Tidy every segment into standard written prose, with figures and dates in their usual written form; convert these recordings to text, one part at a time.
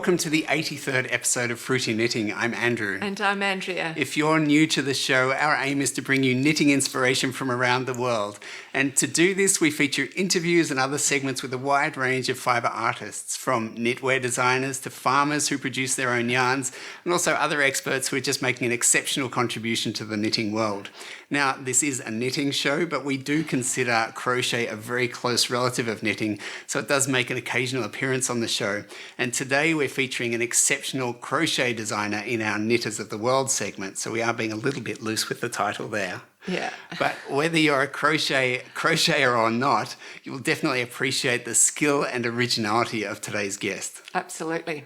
welcome to the 83rd episode of Fruity Knitting. I'm Andrew. And I'm Andrea. If you're new to the show, our aim is to bring you knitting inspiration from around the world. And to do this, we feature interviews and other segments with a wide range of fibre artists, from knitwear designers to farmers who produce their own yarns, and also other experts who are just making an exceptional contribution to the knitting world. Now, this is a knitting show, but we do consider crochet a very close relative of knitting, so it does make an occasional appearance on the show. And today we're featuring an exceptional crochet designer in our Knitters of the World segment, so we are being a little bit loose with the title there. Yeah. But whether you're a crocheter or not, you will definitely appreciate the skill and originality of today's guest. Absolutely.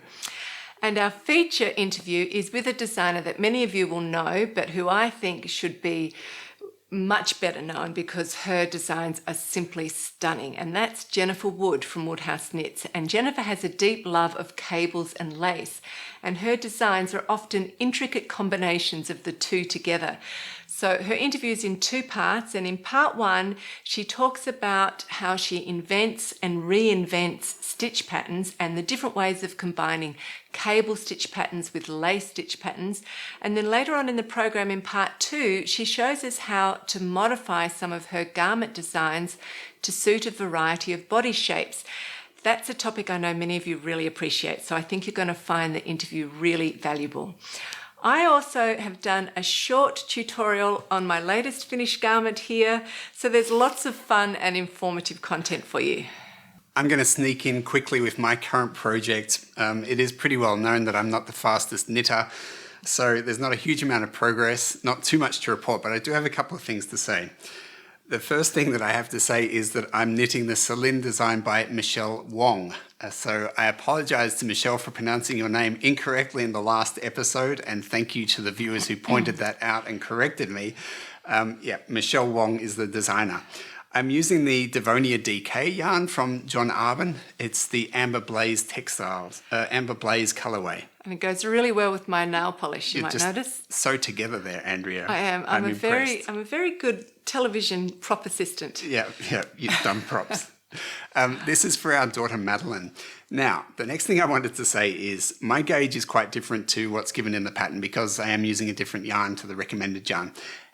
And our feature interview is with a designer that many of you will know, but who I think should be much better known because her designs are simply stunning. And that's Jennifer Wood from Woodhouse Knits. And Jennifer has a deep love of cables and lace, and her designs are often intricate combinations of the two together. So her interview is in two parts, and in part one, she talks about how she invents and reinvents stitch patterns and the different ways of combining cable stitch patterns with lace stitch patterns. And then later on in the program in part two, she shows us how to modify some of her garment designs to suit a variety of body shapes. That's a topic I know many of you really appreciate, so I think you're going to find the interview really valuable. I also have done a short tutorial on my latest finished garment here, so there's lots of fun and informative content for you. I'm going to sneak in quickly with my current project. It is pretty well known that I'm not the fastest knitter, so there's not a huge amount of progress, not too much to report, but I do have a couple of things to say. The first thing that I have to say is that I'm knitting the Celine design by Michelle Wong. So I apologise to Michelle for pronouncing your name incorrectly in the last episode, and thank you to the viewers who pointed that out and corrected me. Michelle Wong is the designer. I'm using the Devonia DK yarn from John Arbon. It's the Amber Blaze Textiles, Amber Blaze colourway. And it goes really well with my nail polish, you You're might just notice. So together there, Andrea. I am. I'm a very good television prop assistant. Yeah, you've done props. This is for our daughter Madeline. Now, the next thing I wanted to say is my gauge is quite different to what's given in the pattern because I am using a different yarn to the recommended yarn.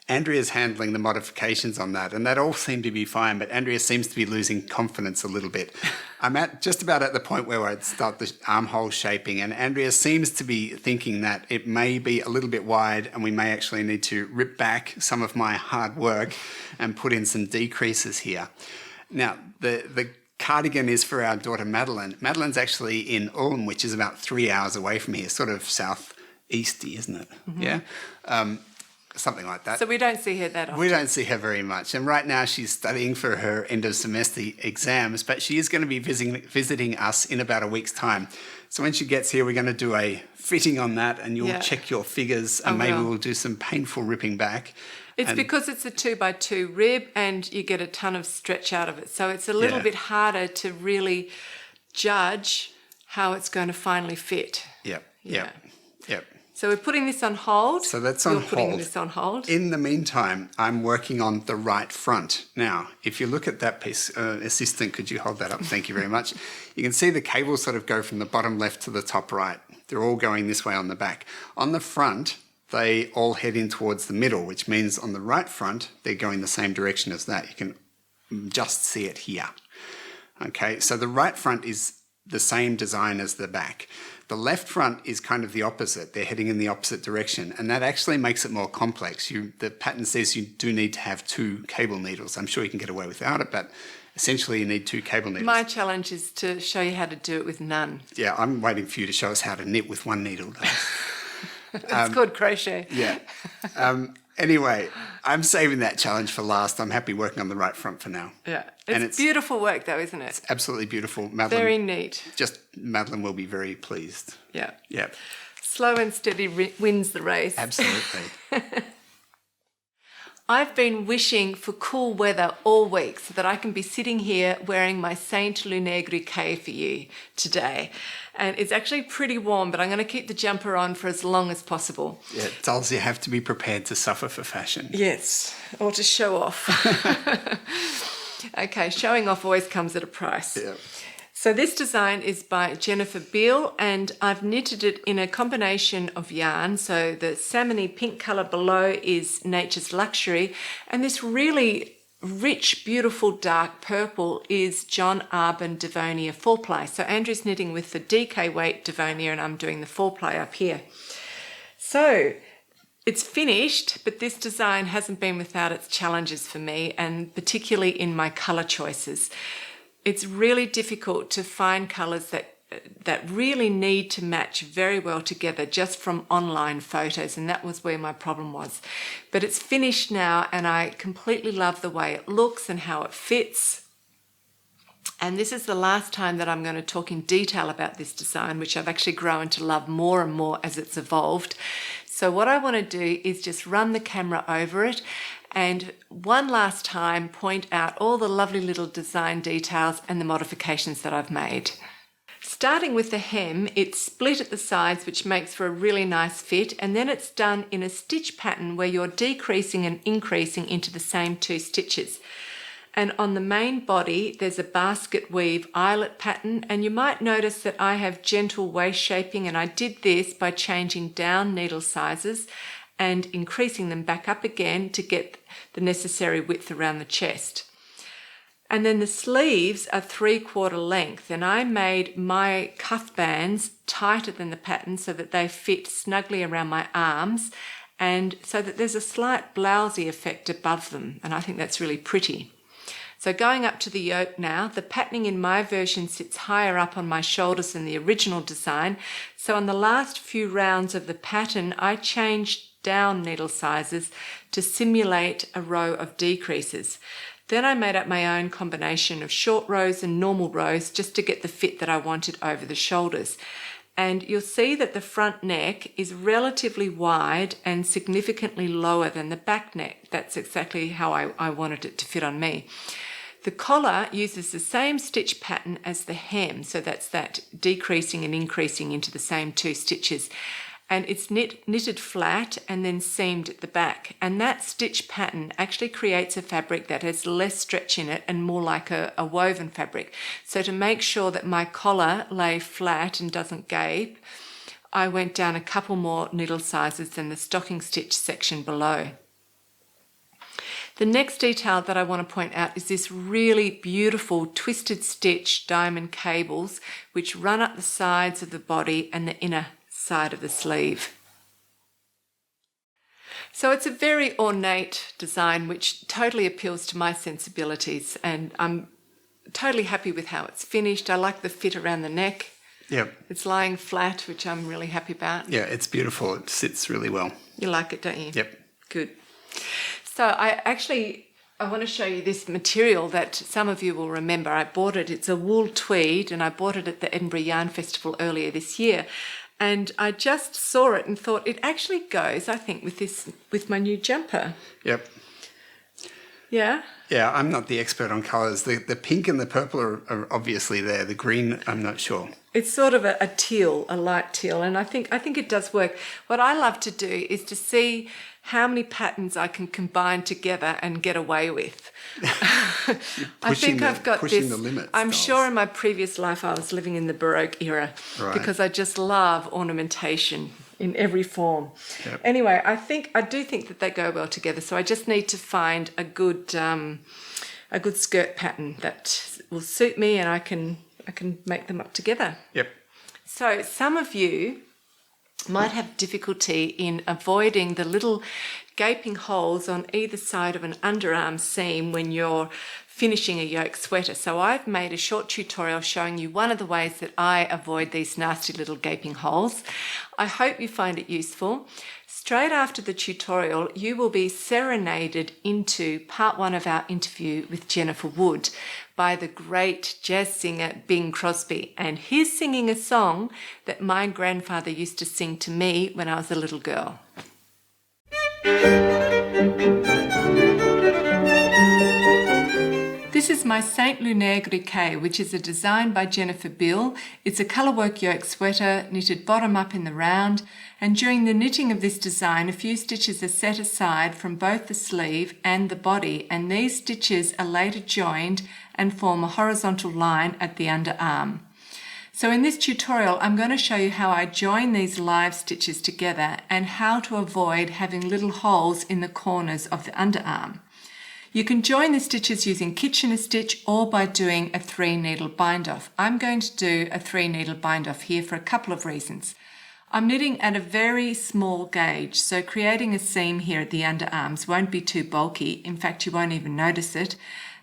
Andrea's handling the modifications on that, and that all seemed to be fine, but Andrea seems to be losing confidence a little bit. I'm just about at the point where I'd start the armhole shaping, and Andrea seems to be thinking that it may be a little bit wide and we may actually need to rip back some of my hard work and put in some decreases here. Now, the cardigan is for our daughter Madeline. Madeline's actually in Ulm, which is about 3 hours away from here, sort of southeasty, isn't it? Mm-hmm. Yeah. Something like that. So we don't see her that often. We don't see her very much. And right now she's studying for her end of semester exams, but she is going to be visiting us in about a week's time. So when she gets here, we're going to do a fitting on that, and you'll check your figures, and maybe we'll do some painful ripping back. It's because it's a 2x2 rib and you get a ton of stretch out of it. So it's a little bit harder to really judge how it's going to finally fit. Yep. So we're putting this on hold. So that's on hold. You're putting this on hold. In the meantime, I'm working on the right front. Now, if you look at that piece, assistant, could you hold that up? Thank you very much. You can see the cables sort of go from the bottom left to the top right. They're all going this way on the back. On the front, they all head in towards the middle, which means on the right front, they're going the same direction as that. You can just see it here. Okay, so the right front is the same design as the back. The left front is kind of the opposite. They're heading in the opposite direction, and that actually makes it more complex. The pattern says you do need to have 2 cable needles. I'm sure you can get away without it, but essentially you need 2 cable needles. My challenge is to show you how to do it with none. Yeah, I'm waiting for you to show us how to knit with 1 needle. It's called crochet. Yeah. Anyway, I'm saving that challenge for last. I'm happy working on the right front for now. Yeah. It's beautiful work though, isn't it? It's absolutely beautiful. Madeline, very neat. Madeline will be very pleased. Yeah. Yeah. Slow and steady wins the race. Absolutely. I've been wishing for cool weather all week so that I can be sitting here wearing my Saint Lunaire Griquet for you today. And it's actually pretty warm, but I'm going to keep the jumper on for as long as possible. Yeah, it tells you have to be prepared to suffer for fashion. Yes, or to show off. Okay, showing off always comes at a price. Yeah. So this design is by Jennifer Beale, and I've knitted it in a combination of yarn. So the salmony pink colour below is Nature's Luxury, and this really rich, beautiful dark purple is John Arbon Devonia 4-ply. So Andrew's knitting with the DK weight Devonia and I'm doing the 4-ply up here. So it's finished, but this design hasn't been without its challenges for me, and particularly in my colour choices. It's really difficult to find colours that really need to match very well together just from online photos, and that was where my problem was. But it's finished now and I completely love the way it looks and how it fits. And this is the last time that I'm going to talk in detail about this design, which I've actually grown to love more and more as it's evolved. So what I want to do is just run the camera over it and one last time point out all the lovely little design details and the modifications that I've made. Starting with the hem, it's split at the sides, which makes for a really nice fit, and then it's done in a stitch pattern where you're decreasing and increasing into the same 2 stitches. And on the main body, there's a basket weave eyelet pattern, and you might notice that I have gentle waist shaping, and I did this by changing down needle sizes and increasing them back up again to get the necessary width around the chest. And then the sleeves are 3/4 length, and I made my cuff bands tighter than the pattern so that they fit snugly around my arms and so that there's a slight blousey effect above them, and I think that's really pretty. So going up to the yoke now, the patterning in my version sits higher up on my shoulders than the original design, so on the last few rounds of the pattern I changed down needle sizes to simulate a row of decreases. Then I made up my own combination of short rows and normal rows just to get the fit that I wanted over the shoulders. And you'll see that the front neck is relatively wide and significantly lower than the back neck. That's exactly how I wanted it to fit on me. The collar uses the same stitch pattern as the hem, so that's that decreasing and increasing into the same 2 stitches. And it's knitted flat and then seamed at the back. And that stitch pattern actually creates a fabric that has less stretch in it and more like a woven fabric. So to make sure that my collar lay flat and doesn't gape, I went down a couple more needle sizes than the stocking stitch section below. The next detail that I want to point out is this really beautiful twisted stitch diamond cables which run up the sides of the body and the inner side of the sleeve. So it's a very ornate design which totally appeals to my sensibilities, and I'm totally happy with how it's finished. I like the fit around the neck. Yep. It's lying flat, which I'm really happy about. Yeah, it's beautiful. It sits really well. You like it, don't you? Yep. Good. So I want to show you this material that some of you will remember. I bought it. It's a wool tweed, and I bought it at the Edinburgh Yarn Festival earlier this year. And I just saw it and thought it actually goes, I think, with my new jumper. Yep. Yeah? Yeah, I'm not the expert on colours. The pink and the purple are obviously there. The green, I'm not sure. It's sort of a teal, a light teal, and I think it does work. What I love to do is to see how many patterns I can combine together and get away with. I think I've got this. The limits, I'm dolls. Sure in my previous life I was living in the Baroque era, right, because I just love ornamentation in every form. Yep. Anyway, I do think that they go well together, so I just need to find a good skirt pattern that will suit me, and I can make them up together. Yep. So some of you might have difficulty in avoiding the little gaping holes on either side of an underarm seam when you're finishing a yoke sweater. So I've made a short tutorial showing you one of the ways that I avoid these nasty little gaping holes. I hope you find it useful. Straight after the tutorial, you will be serenaded into part 1 of our interview with Jennifer Wood by the great jazz singer Bing Crosby, and he's singing a song that my grandfather used to sing to me when I was a little girl. This is my Saint Lunaire Griquet, which is a design by Jennifer Bill. It's a colourwork yoke sweater knitted bottom up in the round, and during the knitting of this design a few stitches are set aside from both the sleeve and the body, and these stitches are later joined and form a horizontal line at the underarm. So in this tutorial I'm going to show you how I join these live stitches together and how to avoid having little holes in the corners of the underarm. You can join the stitches using Kitchener stitch or by doing a 3-needle bind off. I'm going to do a 3-needle bind off here for a couple of reasons. I'm knitting at a very small gauge, so creating a seam here at the underarms won't be too bulky. In fact, you won't even notice it.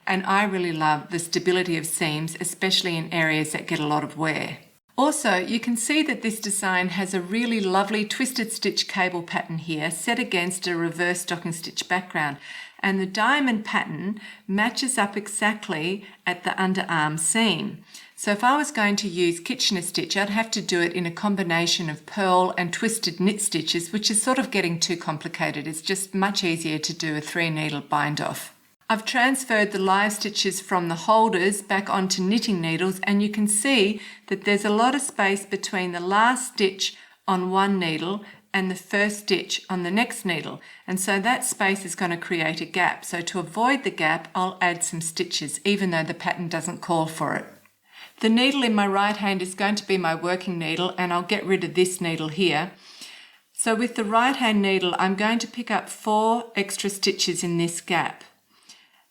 And I really love the stability of seams, especially in areas that get a lot of wear. Also, you can see that this design has a really lovely twisted stitch cable pattern here set against a reverse stocking stitch background. And the diamond pattern matches up exactly at the underarm seam. So if I was going to use Kitchener stitch, I'd have to do it in a combination of purl and twisted knit stitches, which is sort of getting too complicated. It's just much easier to do a 3-needle bind off. I've transferred the live stitches from the holders back onto knitting needles, and you can see that there's a lot of space between the last stitch on one needle and the first stitch on the next needle, and so that space is going to create a gap. So to avoid the gap, I'll add some stitches even though the pattern doesn't call for it. The needle in my right hand is going to be my working needle, and I'll get rid of this needle here. So with the right hand needle I'm going to pick up 4 extra stitches in this gap.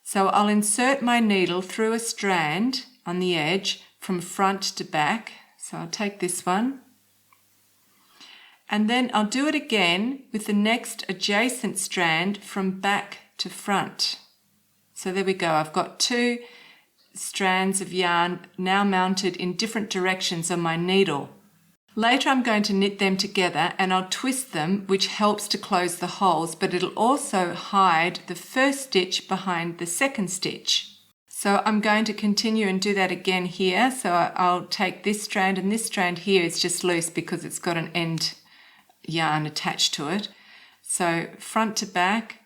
So I'll insert my needle through a strand on the edge from front to back. So I'll take this one. And then I'll do it again with the next adjacent strand from back to front. So there we go. I've got 2 strands of yarn now mounted in different directions on my needle. Later I'm going to knit them together and I'll twist them, which helps to close the holes, but it'll also hide the first stitch behind the second stitch. So I'm going to continue and do that again here. So I'll take this strand, and this strand here is just loose because it's got an end yarn attached to it. So front to back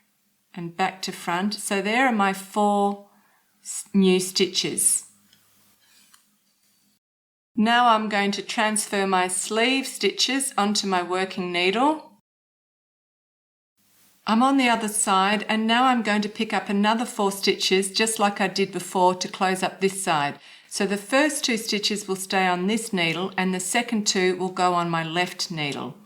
and back to front. So there are my 4 new stitches. Now I'm going to transfer my sleeve stitches onto my working needle. I'm on the other side, and now I'm going to pick up another 4 stitches just like I did before to close up this side. So the first 2 stitches will stay on this needle and the second 2 will go on my left needle.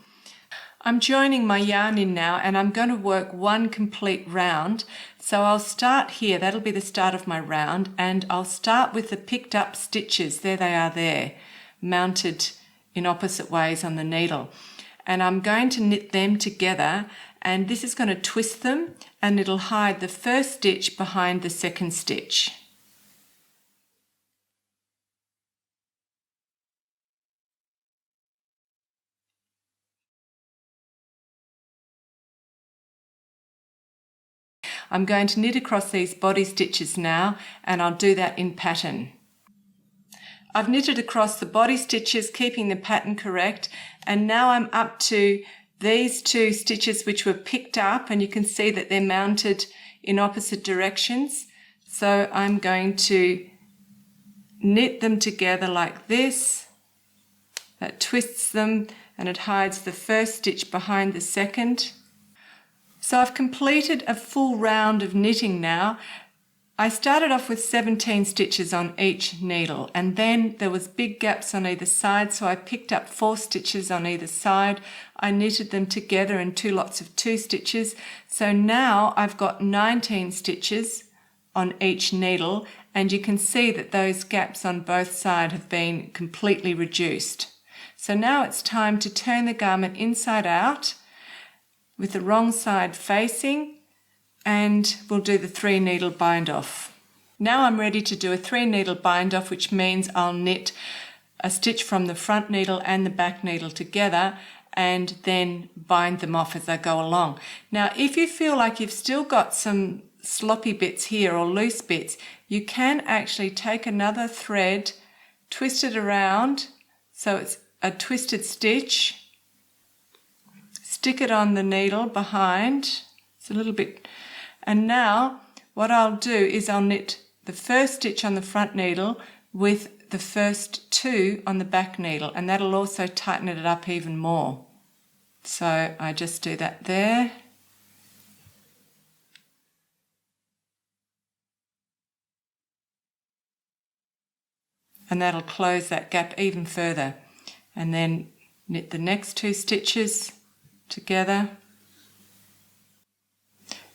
I'm joining my yarn in now, and I'm going to work 1 complete round. So I'll start here, that'll be the start of my round, and I'll start with the picked up stitches. There they are there, mounted in opposite ways on the needle. And I'm going to knit them together, and this is going to twist them, and it'll hide the first stitch behind the second stitch. I'm going to knit across these body stitches now, and I'll do that in pattern. I've knitted across the body stitches, keeping the pattern correct, and now I'm up to these 2 stitches which were picked up, and you can see that they're mounted in opposite directions. So I'm going to knit them together like this. That twists them and it hides the first stitch behind the second. So I've completed a full round of knitting now. I started off with 17 stitches on each needle, and then there was big gaps on either side, so I picked up 4 stitches on either side. I knitted them together in 2 lots of 2 stitches. So now I've got 19 stitches on each needle, and you can see that those gaps on both sides have been completely reduced. So now it's time to turn the garment inside out with the wrong side facing, and we'll do the 3-needle bind off. Now I'm ready to do a 3-needle bind off, which means I'll knit a stitch from the front needle and the back needle together and then bind them off as I go along. Now if you feel like you've still got some sloppy bits here or loose bits, you can actually take another thread, twist it around so it's a twisted stitch, stick it on the needle behind. It's a little bit, and now what I'll do is I'll knit the first stitch on the front needle with the first 2 on the back needle, and that'll also tighten it up even more. So I just do that there. And that'll close that gap even further. And then knit the next 2 stitches together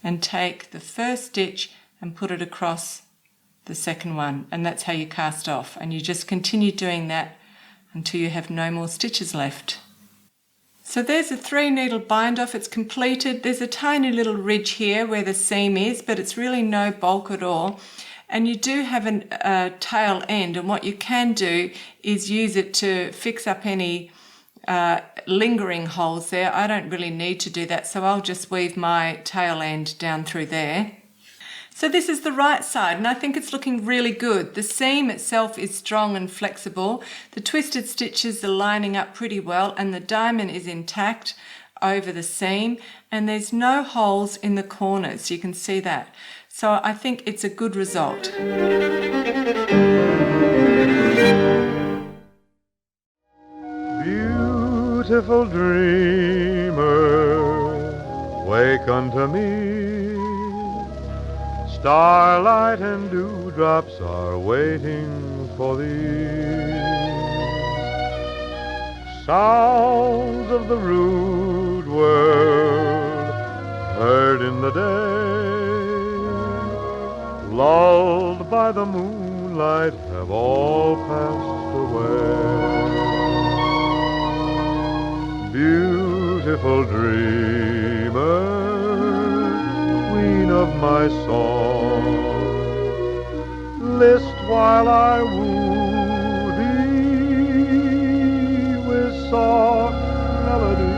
and take the first stitch and put it across the second one, and that's how you cast off, and you just continue doing that until you have no more stitches left. So there's a 3 needle bind off. It's completed. There's a tiny little ridge here where the seam is, but it's really no bulk at all. And you do have a tail end, and what you can do is use it to fix up any lingering holes there. I don't really need to do that, so I'll just weave my tail end down through there. So this is the right side, and I think it's looking really good. The seam itself is strong and flexible. The twisted stitches are lining up pretty well, and the diamond is intact over the seam, and there's no holes in the corners. You can see that. So I think it's a good result. Beautiful dreamer, wake unto me. Starlight and dewdrops are waiting for thee. Sounds of the rude world heard in the day, lulled by the moonlight, have all passed away. Beautiful dreamer, queen of my song, list while I woo thee with soft melody.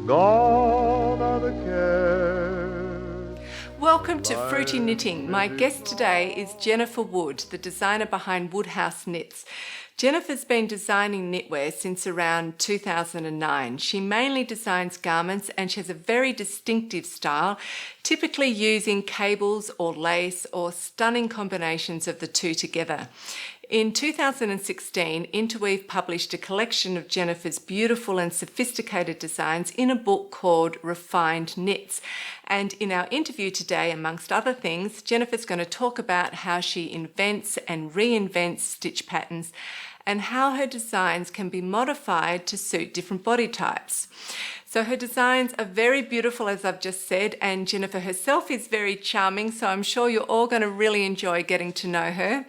Gone are the cares. Welcome to Fruity Knitting. My guest today is Jennifer Wood, the designer behind Woodhouse Knits. Jennifer's been designing knitwear since around 2009. She mainly designs garments, and she has a very distinctive style, typically using cables or lace or stunning combinations of the two together. In 2016, Interweave published a collection of Jennifer's beautiful and sophisticated designs in a book called Refined Knits. And in our interview today, amongst other things, Jennifer's going to talk about how she invents and reinvents stitch patterns and how her designs can be modified to suit different body types. So her designs are very beautiful, as I've just said, and Jennifer herself is very charming, so I'm sure you're all going to really enjoy getting to know her.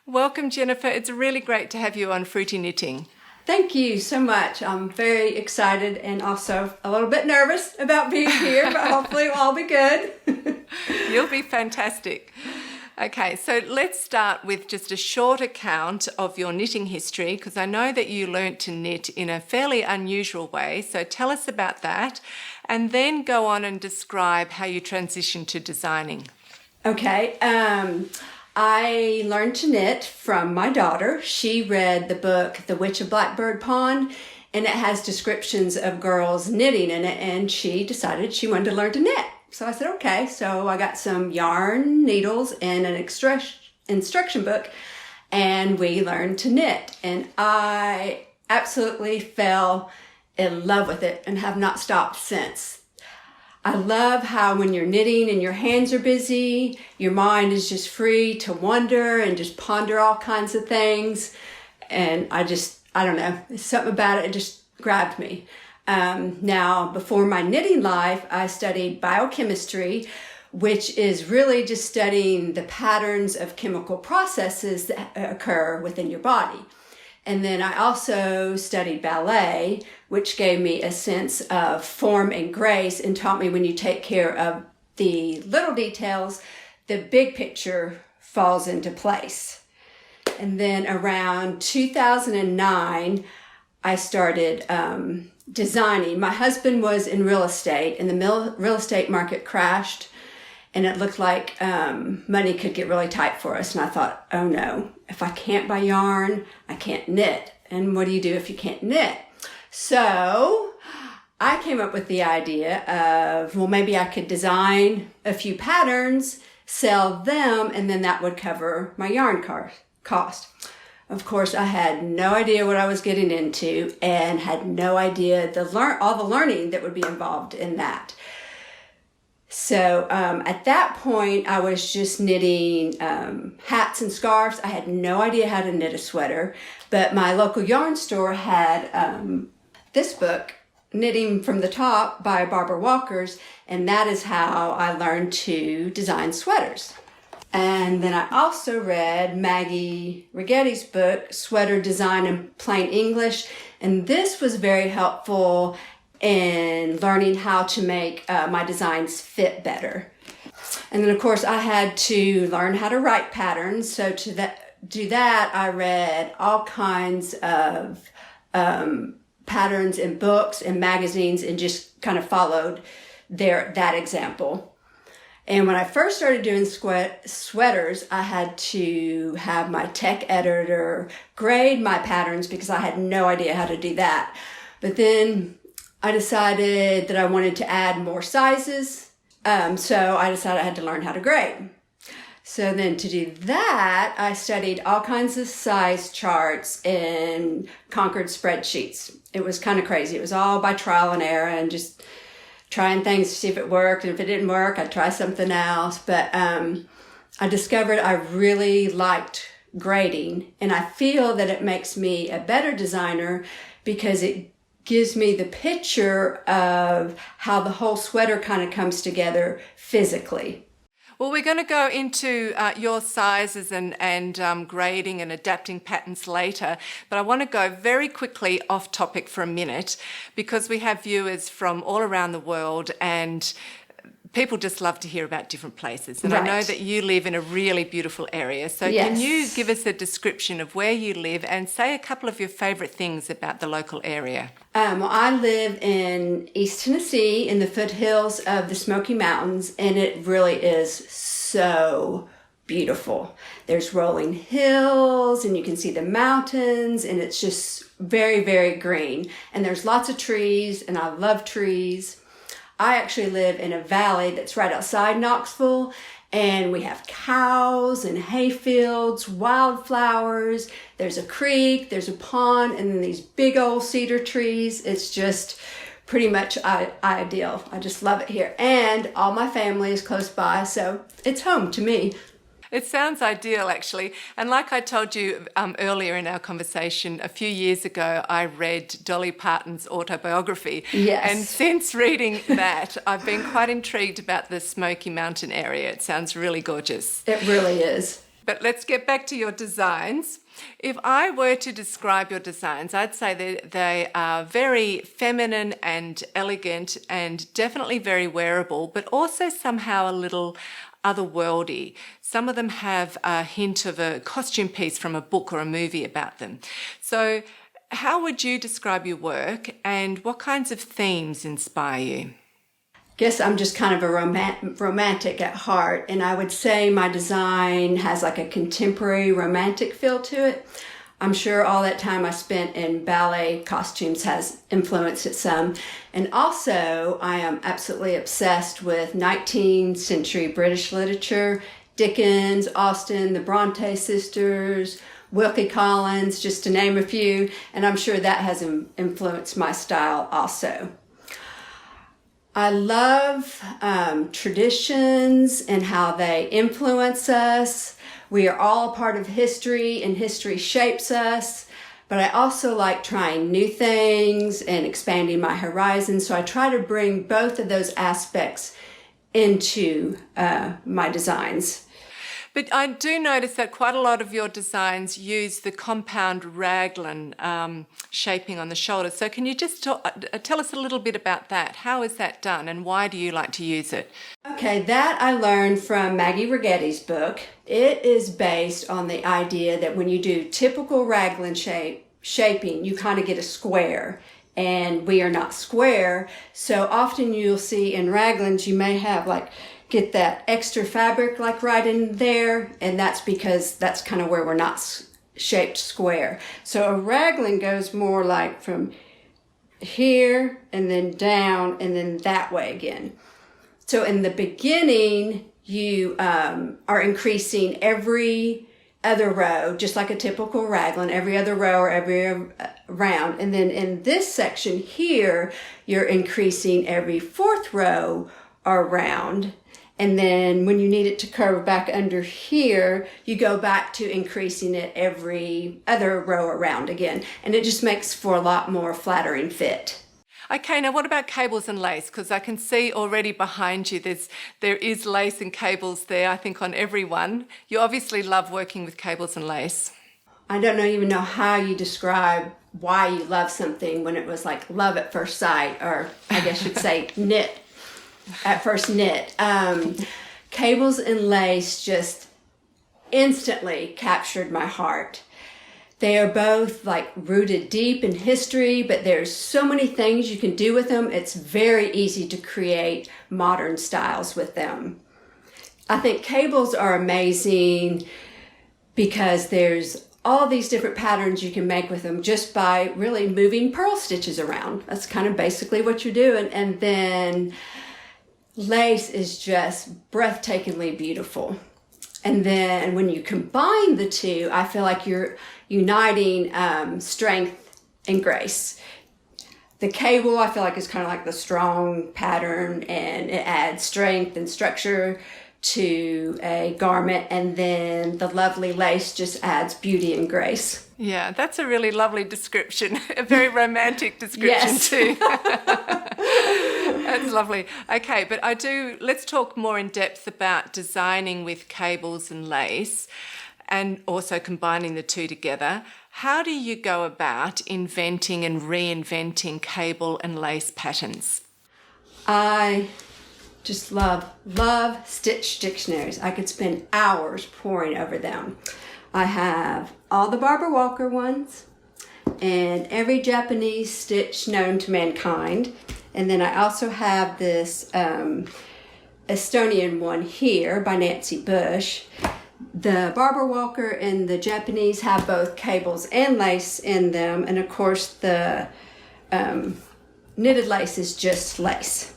Welcome, Jennifer. It's really great to have you on Fruity Knitting. Thank you so much. I'm very excited and also a little bit nervous about being here, but hopefully it'll all be good. You'll be fantastic. Okay, so let's start with just a short account of your knitting history, because I know that you learnt to knit in a fairly unusual way. So tell us about that, and then go on and describe how you transitioned to designing. Okay, I learned to knit from my daughter. She read the book The Witch of Blackbird Pond, and it has descriptions of girls knitting in it, and she decided she wanted to learn to knit. So I said, okay. So I got some yarn, needles, and an instruction book, and we learned to knit. And I absolutely fell in love with it and have not stopped since. I love how when you're knitting and your hands are busy, your mind is just free to wonder and just ponder all kinds of things. And I don't know, something about it just grabbed me. Now, before my knitting life, I studied biochemistry, which is really just studying the patterns of chemical processes that occur within your body. And then I also studied ballet, which gave me a sense of form and grace and taught me when you take care of the little details, the big picture falls into place. And then around 2009, I started designing. My husband was in real estate, and the real estate market crashed, and it looked like money could get really tight for us. And I thought, oh no, if I can't buy yarn, I can't knit. And what do you do if you can't knit? So I came up with the idea of, well, maybe I could design a few patterns, sell them, and then that would cover my yarn cost. Of course, I had no idea what I was getting into and had no idea all the learning that would be involved in that. So at that point, I was just knitting hats and scarves. I had no idea how to knit a sweater, but my local yarn store had this book, Knitting from the Top by Barbara Walkers, and that is how I learned to design sweaters. And then I also read Maggie Righetti's book, Sweater Design in Plain English, and this was very helpful in learning how to make my designs fit better. And then of course I had to learn how to write patterns. So to do that, I read all kinds of patterns in books and magazines and just kind of followed that example. And when I first started doing sweaters, I had to have my tech editor grade my patterns because I had no idea how to do that. But then I decided that I wanted to add more sizes. So I decided I had to learn how to grade. So then to do that, I studied all kinds of size charts and conquered spreadsheets. It was kind of crazy. It was all by trial and error and just trying things to see if it worked. And if it didn't work, I'd try something else. But I discovered I really liked grading. And I feel that it makes me a better designer because it gives me the picture of how the whole sweater kind of comes together physically. Well, we're going to go into your sizes and grading and adapting patterns later, but I want to go very quickly off topic for a minute because we have viewers from all around the world and people just love to hear about different places. And Right. I know that you live in a really beautiful area. So Yes. Can you give us a description of where you live and say a couple of your favourite things about the local area? Well, I live in East Tennessee in the foothills of the Smoky Mountains, and it really is so beautiful. There's rolling hills, and you can see the mountains, and it's just very, very green. And there's lots of trees, and I love trees. I actually live in a valley that's right outside Knoxville, and we have cows and hay fields, wildflowers. There's a creek, there's a pond, and then these big old cedar trees. It's just pretty much ideal. I just love it here. And all my family is close by, so it's home to me. It sounds ideal, actually. And like I told you earlier in our conversation, a few years ago, I read Dolly Parton's autobiography. Yes. And since reading that, I've been quite intrigued about the Smoky Mountain area. It sounds really gorgeous. It really is. But let's get back to your designs. If I were to describe your designs, I'd say that they are very feminine and elegant and definitely very wearable, but also somehow a little otherworldly. Some of them have a hint of a costume piece from a book or a movie about them. So how would you describe your work and what kinds of themes inspire you? Guess I'm just kind of a romantic at heart, and I would say my design has like a contemporary romantic feel to it. I'm sure all that time I spent in ballet costumes has influenced it some. And also, I am absolutely obsessed with 19th century British literature, Dickens, Austen, the Bronte sisters, Wilkie Collins, just to name a few, and I'm sure that has influenced my style also. I love traditions and how they influence us. We are all a part of history, and history shapes us. But I also like trying new things and expanding my horizons. So I try to bring both of those aspects into my designs. But I do notice that quite a lot of your designs use the compound raglan shaping on the shoulder. So can you just tell us a little bit about that? How is that done and why do you like to use it? Okay, that I learned from Maggie Righetti's book. It is based on the idea that when you do typical raglan shaping, you kind of get a square. And we are not square. So often you'll see in raglans, you may have get that extra fabric right in there, and that's because that's kind of where we're not shaped square. So a raglan goes more from here and then down and then that way again. So in the beginning, you are increasing every other row, just like a typical raglan, every other row or every round. And then in this section here, you're increasing every fourth row or round. And then when you need it to curve back under here, you go back to increasing it every other row or round again. And it just makes for a lot more flattering fit. Okay, now what about cables and lace? Because I can see already behind you there is lace and cables there, I think, on every one. You obviously love working with cables and lace. I don't even know how you describe why you love something when it was like love at first sight, or I guess you'd say knit at first knit. Cables and lace just instantly captured my heart. They are both like rooted deep in history, but there's so many things you can do with them. It's very easy to create modern styles with them. I think cables are amazing because there's all these different patterns you can make with them just by really moving purl stitches around. That's kind of basically what you're doing. And then lace is just breathtakingly beautiful. And then when you combine the two, I feel like you're uniting strength and grace. The cable, I feel like, is kind of like the strong pattern, and it adds strength and structure to a garment. And then the lovely lace just adds beauty and grace. Yeah, that's a really lovely description. A very romantic description Yes. too. That's lovely. Okay, but let's talk more in depth about designing with cables and lace and also combining the two together. How do you go about inventing and reinventing cable and lace patterns? I just love stitch dictionaries. I could spend hours poring over them. I have all the Barbara Walker ones and every Japanese stitch known to mankind. And then I also have this Estonian one here by Nancy Bush. The Barbara Walker and the Japanese have both cables and lace in them. And of course the knitted lace is just lace.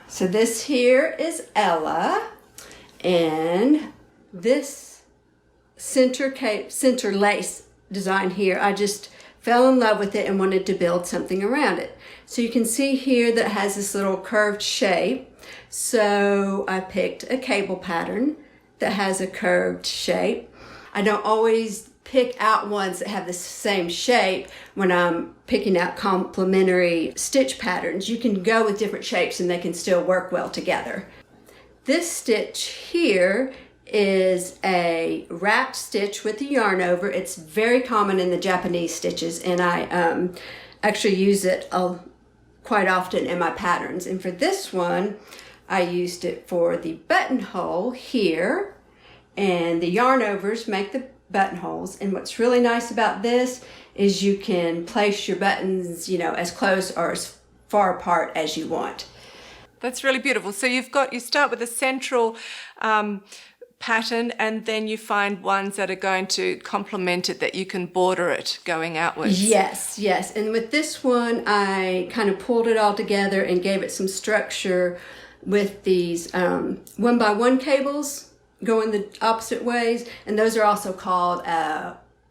So this here is Ella, and this center lace design here, I just fell in love with it and wanted to build something around it. So you can see here that it has this little curved shape. So I picked a cable pattern that has a curved shape. I don't always pick out ones that have the same shape when I'm picking out complementary stitch patterns. You can go with different shapes and they can still work well together. This stitch here is a wrapped stitch with the yarn over. It's very common in the Japanese stitches, and I actually use it quite often in my patterns. And for this one, I used it for the buttonhole here, and the yarn overs make the buttonholes. And what's really nice about this is you can place your buttons, as close or as far apart as you want. That's really beautiful. So you start with a central pattern, and then you find ones that are going to complement it, that you can border it going outwards. Yes. And with this one, I kind of pulled it all together and gave it some structure with these 1x1 cables going the opposite ways, and those are also called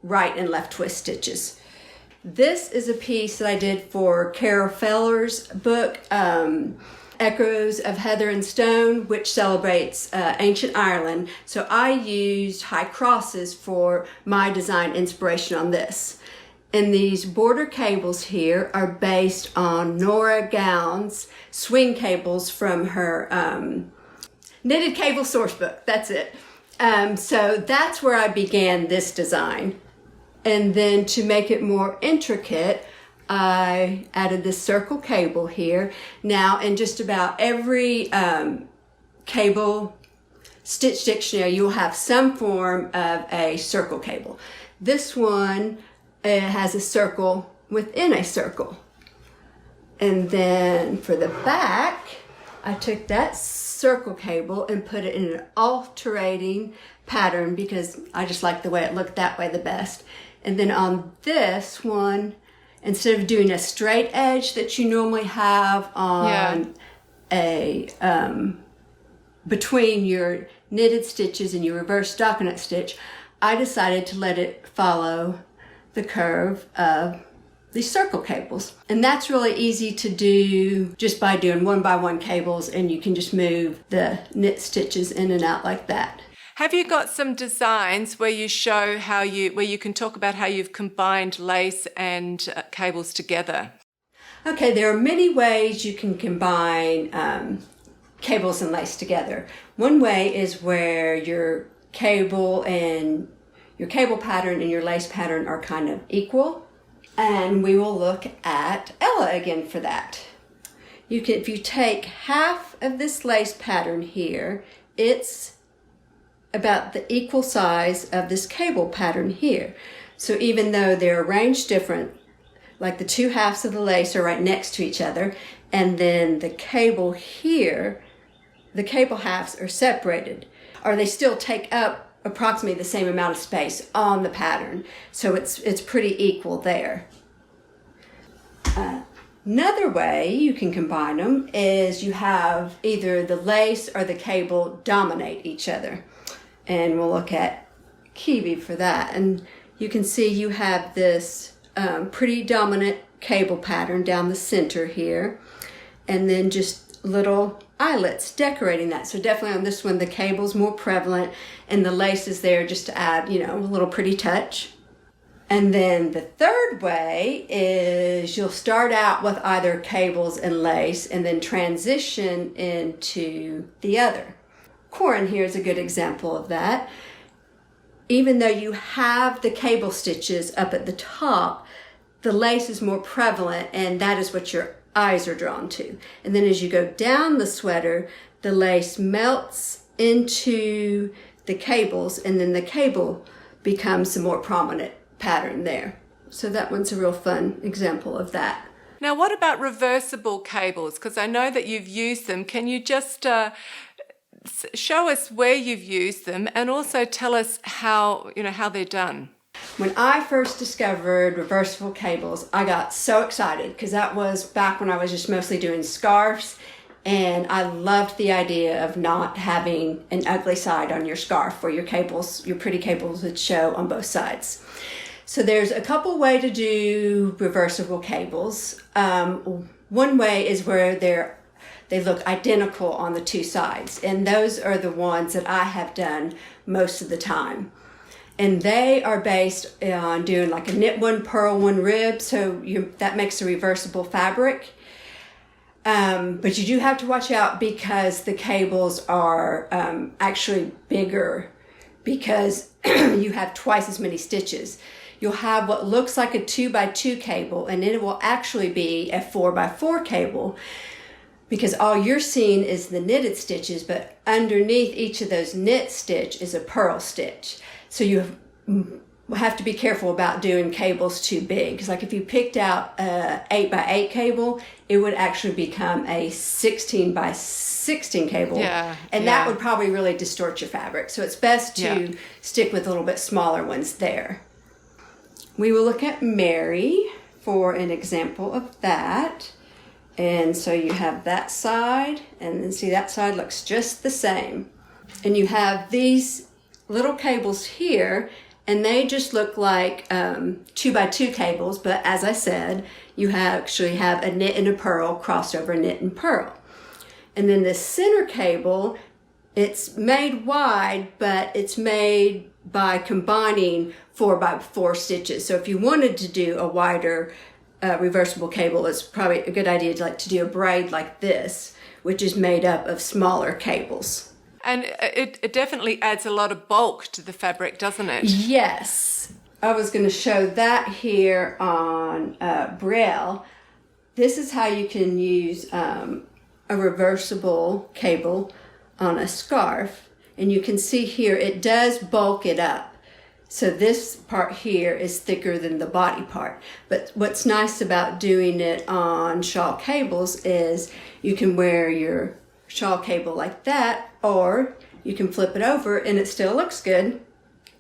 right and left twist stitches. This is a piece that I did for Carol Feller's book, Echoes of Heather and Stone, which celebrates ancient Ireland. So I used high crosses for my design inspiration on this. And these border cables here are based on Nora Gown's swing cables from her Knitted Cable Source Book. That's it. So that's where I began this design. And then to make it more intricate, I added this circle cable here. Now, in just about every cable stitch dictionary, you'll have some form of a circle cable. This one has a circle within a circle. And then for the back, I took that circle cable and put it in an alternating pattern because I just like the way it looked that way the best. And then on this one, instead of doing a straight edge that you normally have on a between your knitted stitches and your reverse stockinette stitch, I decided to let it follow the curve of these circle cables. And that's really easy to do just by doing 1x1 cables, and you can just move the knit stitches in and out like that. Have you got some designs where you show where you can talk about how you've combined lace and cables together? Okay, there are many ways you can combine cables and lace together. One way is where your cable pattern and your lace pattern are kind of equal. And we will look at Ella again for that. If you take half of this lace pattern here, it's about the equal size of this cable pattern here. So even though they're arranged different, like the two halves of the lace are right next to each other, and then the cable here, the cable halves are separated, or they still take up approximately the same amount of space on the pattern. So it's pretty equal there. Another way you can combine them is you have either the lace or the cable dominate each other. And we'll look at Kiwi for that. And you can see you have this pretty dominant cable pattern down the center here. And then just little eyelets decorating that. So definitely on this one, the cable's more prevalent and the lace is there just to add, a little pretty touch. And then the third way is you'll start out with either cables and lace and then transition into the other. Corin here is a good example of that. Even though you have the cable stitches up at the top, the lace is more prevalent, and that is what your eyes are drawn to. And then as you go down the sweater, the lace melts into the cables, and then the cable becomes a more prominent pattern there. So that one's a real fun example of that. Now, what about reversible cables? Because I know that you've used them. Can you just show us where you've used them, and also tell us how they're done? When I first discovered reversible cables, I got so excited because that was back when I was just mostly doing scarves, and I loved the idea of not having an ugly side on your scarf where your pretty cables would show on both sides. So there's a couple ways to do reversible cables. One way is where they look identical on the two sides, and those are the ones that I have done most of the time. And they are based on doing like a knit one, purl one, rib, so that makes a reversible fabric. But you do have to watch out because the cables are actually bigger because you have twice as many stitches. You'll have what looks like a 2x2 cable, and it will actually be a 4x4 cable because all you're seeing is the knitted stitches, but underneath each of those knit stitch is a purl stitch. So you have to be careful about doing cables too big. Because like if you picked out a 8x8 cable, it would actually become a 16x16 cable. That would probably really distort your fabric. So it's best to stick with a little bit smaller ones there. We will look at Mary for an example of that. And so you have that side, and then see that side looks just the same. And you have these little cables here, and they just look like 2x2 cables, but as I said, you actually have a knit and a purl crossed over a knit and purl. And then the center cable, it's made wide, but it's made by combining 4x4 stitches. So if you wanted to do a wider reversible cable, it's probably a good idea to do a braid like this, which is made up of smaller cables. And it definitely adds a lot of bulk to the fabric, doesn't it? Yes. I was going to show that here on Braille. This is how you can use a reversible cable on a scarf. And you can see here, it does bulk it up. So this part here is thicker than the body part. But what's nice about doing it on shawl cables is you can wear your shawl cable like that, or you can flip it over and it still looks good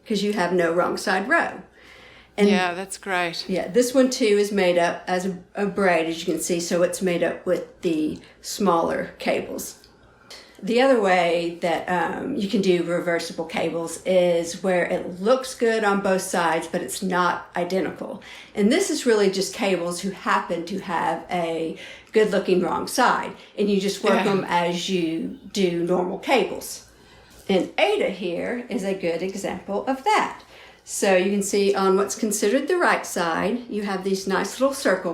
because you have no wrong side row. And Yeah, that's great. yeah, this one too is made up as a braid, as you can see, so it's made up with the smaller cables. The other way that you can do reversible cables is where it looks good on both sides, but it's not identical. And this is really just cables who happen to have a good looking wrong side. And you just work them as you do normal cables. And Ada here is a good example of that. So you can see on what's considered the right side, you have these nice little circle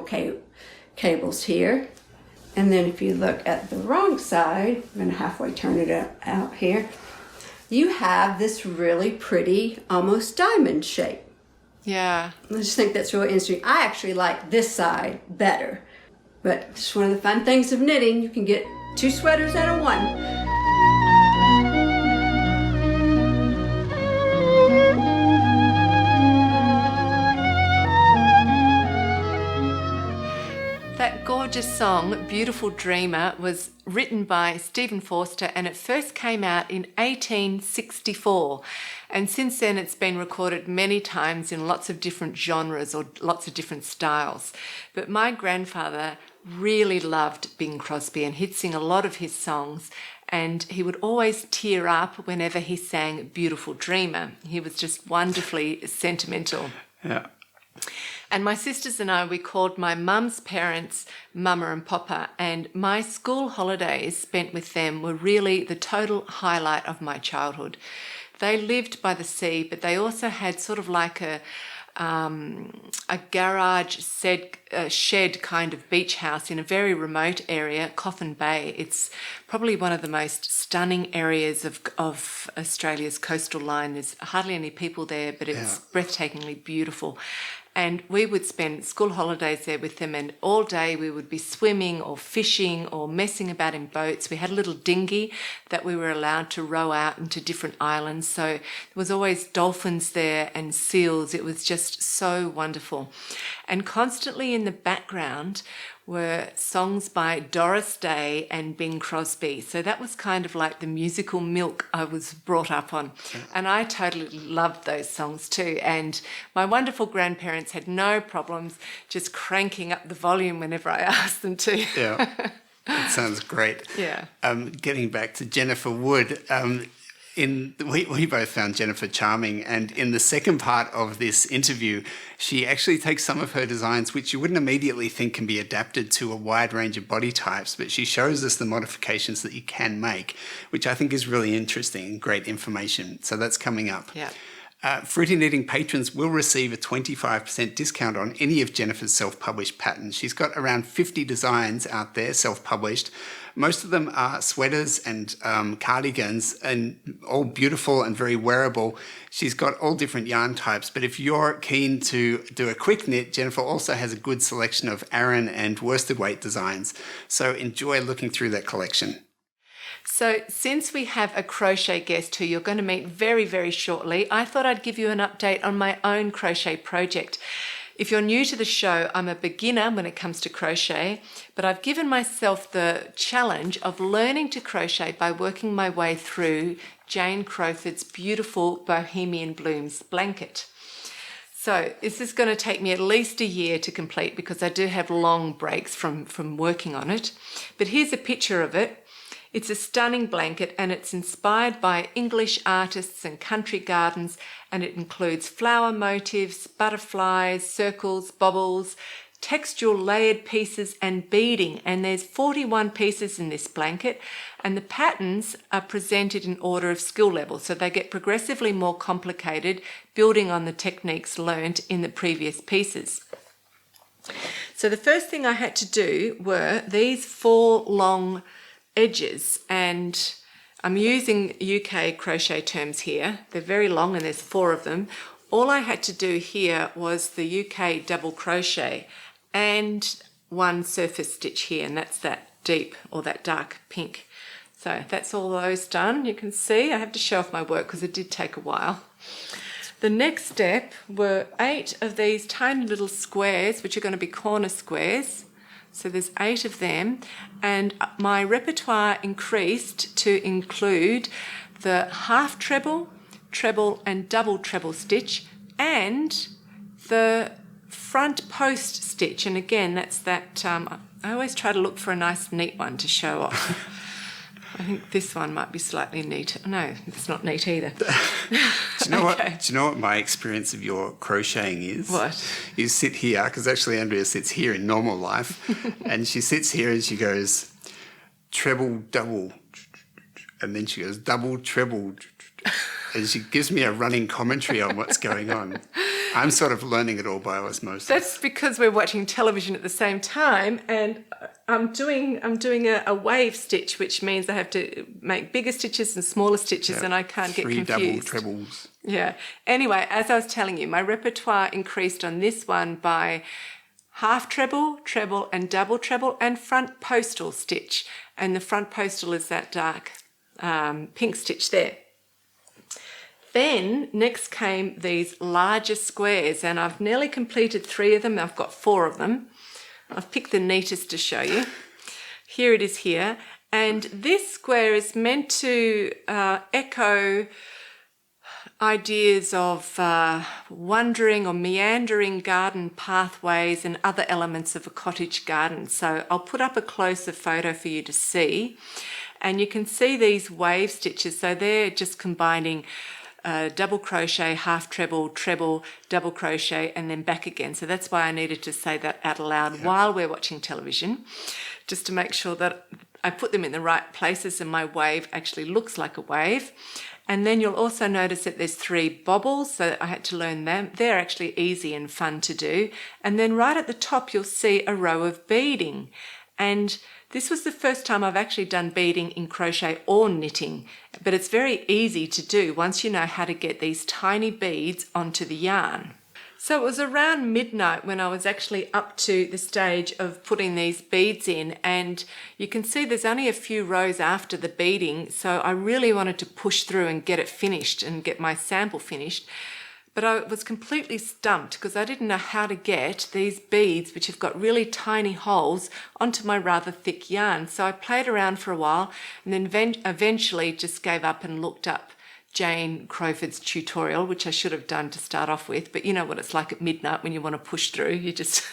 cables here. And then if you look at the wrong side, I'm going to halfway turn it out here, you have this really pretty, almost diamond shape. Yeah. I just think that's really interesting. I actually like this side better. But it's one of the fun things of knitting. You can get 2 sweaters out of one. That gorgeous song, Beautiful Dreamer, was written by Stephen Forster and it first came out in 1864. And since then it's been recorded many times in lots of different genres or lots of different styles. But my grandfather really loved Bing Crosby and he'd sing a lot of his songs and he would always tear up whenever he sang Beautiful Dreamer. He was just wonderfully sentimental. Yeah. And my sisters and I, we called my mum's parents Mama and Papa, and my school holidays spent with them were really the total highlight of my childhood. They lived by the sea, but they also had sort of like a garage shed kind of beach house in a very remote area, Coffin Bay. It's probably one of the most stunning areas of Australia's coastal line. There's hardly any people there, but it's breathtakingly beautiful. And we would spend school holidays there with them, and all day we would be swimming or fishing or messing about in boats. We had a little dinghy that we were allowed to row out into different islands. So there was always dolphins there and seals. It was just so wonderful. And constantly in the background were songs by Doris Day and Bing Crosby. So that was kind of like the musical milk I was brought up on. And I totally loved those songs too. And my wonderful grandparents had no problems just cranking up the volume whenever I asked them to. Yeah, that sounds great. Yeah. Getting back to Jennifer Wood, we both found Jennifer charming, and in the second part of this interview, she actually takes some of her designs, which you wouldn't immediately think can be adapted to a wide range of body types, but she shows us the modifications that you can make, which I think is really interesting and great information. So that's coming up. Yeah. Fruity Knitting patrons will receive a 25% discount on any of Jennifer's self-published patterns. She's got around 50 designs out there, self-published. Most of them are sweaters and cardigans, and all beautiful and very wearable. She's got all different yarn types, but if you're keen to do a quick knit, Jennifer also has a good selection of Aran and worsted weight designs. So enjoy looking through that collection. So since we have a crochet guest who you're going to meet very, very shortly, I thought I'd give you an update on my own crochet project. If you're new to the show, I'm a beginner when it comes to crochet, but I've given myself the challenge of learning to crochet by working my way through Jane Crowford's beautiful Bohemian Blooms blanket. So this is going to take me at least a year to complete because I do have long breaks from working on it. But here's a picture of it. It's a stunning blanket and it's inspired by English artists and country gardens, and it includes flower motifs, butterflies, circles, bobbles, textural layered pieces and beading. And there's 41 pieces in this blanket, and the patterns are presented in order of skill level. So they get progressively more complicated, building on the techniques learned in the previous pieces. So the first thing I had to do were these 4 long edges, and I'm using UK crochet terms here. They're very long and there's 4 of them. All I had to do here was the UK double crochet and 1 surface stitch here, and that's that deep or that dark pink. So that's all those done. You can see I have to show off my work because it did take a while. The next step were 8 of these tiny little squares, which are going to be corner squares. So there's 8 of them, and my repertoire increased to include the half treble, treble and double treble stitch, and the front post stitch, and again, that's that, I always try to look for a nice neat one to show off. I think this one might be slightly neat. No, it's not neat either. Do you know what? Do you know what my experience of your crocheting is? What? You sit here, because actually Andrea sits here in normal life, and she sits here and she goes treble, double, and then she goes double, treble, and she gives me a running commentary on what's going on. I'm sort of learning it all by osmosis. That's because we're watching television at the same time, and I'm doing a wave stitch, which means I have to make bigger stitches and smaller stitches, and I can't get confused. Three double trebles. Yeah. Anyway, as I was telling you, my repertoire increased on this one by half treble, treble, and double treble, and front postal stitch. And the front postal is that dark pink stitch there. Then next came these larger squares, and I've nearly completed 3 of them. I've got 4 of them. I've picked the neatest to show you. Here it is here. And this square is meant to echo ideas of wandering or meandering garden pathways and other elements of a cottage garden. So I'll put up a closer photo for you to see. And you can see these wave stitches. So they're just combining double crochet, half treble, treble, double crochet, and then back again. So that's why I needed to say that out loud while we're watching television, just to make sure that I put them in the right places and my wave actually looks like a wave. And then you'll also notice that there's 3 bobbles, so I had to learn them. They're actually easy and fun to do. And then right at the top, you'll see a row of beading. And this was the first time I've actually done beading in crochet or knitting, but it's very easy to do once you know how to get these tiny beads onto the yarn. So it was around midnight when I was actually up to the stage of putting these beads in, and you can see there's only a few rows after the beading, so I really wanted to push through and get it finished and get my sample finished. But I was completely stumped because I didn't know how to get these beads, which have got really tiny holes, onto my rather thick yarn. So I played around for a while and then eventually just gave up and looked up Jane Crowford's tutorial, which I should have done to start off with. But you know what it's like at midnight when you want to push through. You just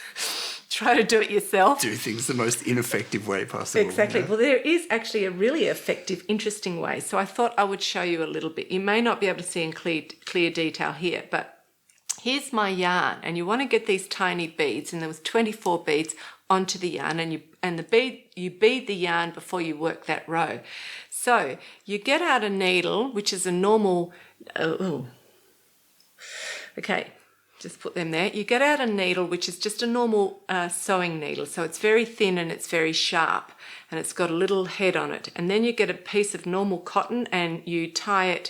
try to do it yourself. Do things the most ineffective way possible. Exactly. You know? Well, there is actually a really effective, interesting way. So I thought I would show you a little bit. You may not be able to see in clear detail here, but here's my yarn, and you want to get these tiny beads, and there was 24 beads onto the yarn, and you bead the yarn before you work that row. So you get out a needle, which is a normal. Okay. Just put them there. You get out a needle, which is just a normal sewing needle. So it's very thin and it's very sharp, and it's got a little head on it. And then you get a piece of normal cotton and you tie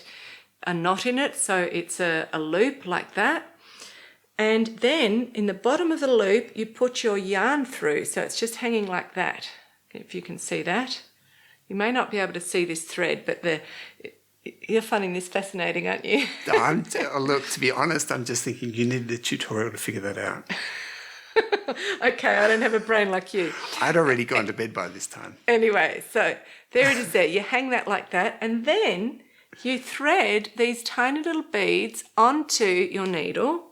a knot in it. So it's a loop like that. And then in the bottom of the loop, you put your yarn through. So it's just hanging like that, if you can see that. You may not be able to see this thread, but you're finding this fascinating, aren't you? Look, to be honest, I'm just thinking you needed a tutorial to figure that out. Okay, I don't have a brain like you. I'd already gone to bed by this time. Anyway, so there it is there. You hang that like that, and then you thread these tiny little beads onto your needle,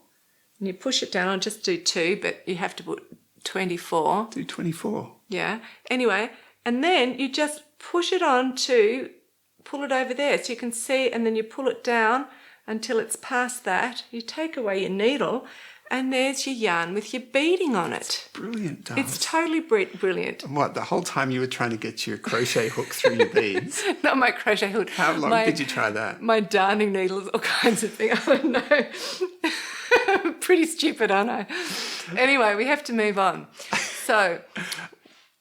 and you push it down. I'll just do 2, but you have to put 24. Do 24. Yeah. Anyway, and then you just push it on to pull it over there so you can see, and then you pull it down until it's past that. You take away your needle, and there's your yarn with your beading on it. Brilliant, darling. It's totally brilliant. And what, the whole time you were trying to get your crochet hook through your beads? Not my crochet hook. How long did you try that? My darning needles, all kinds of things. I don't know. Pretty stupid, aren't I? Anyway, we have to move on. So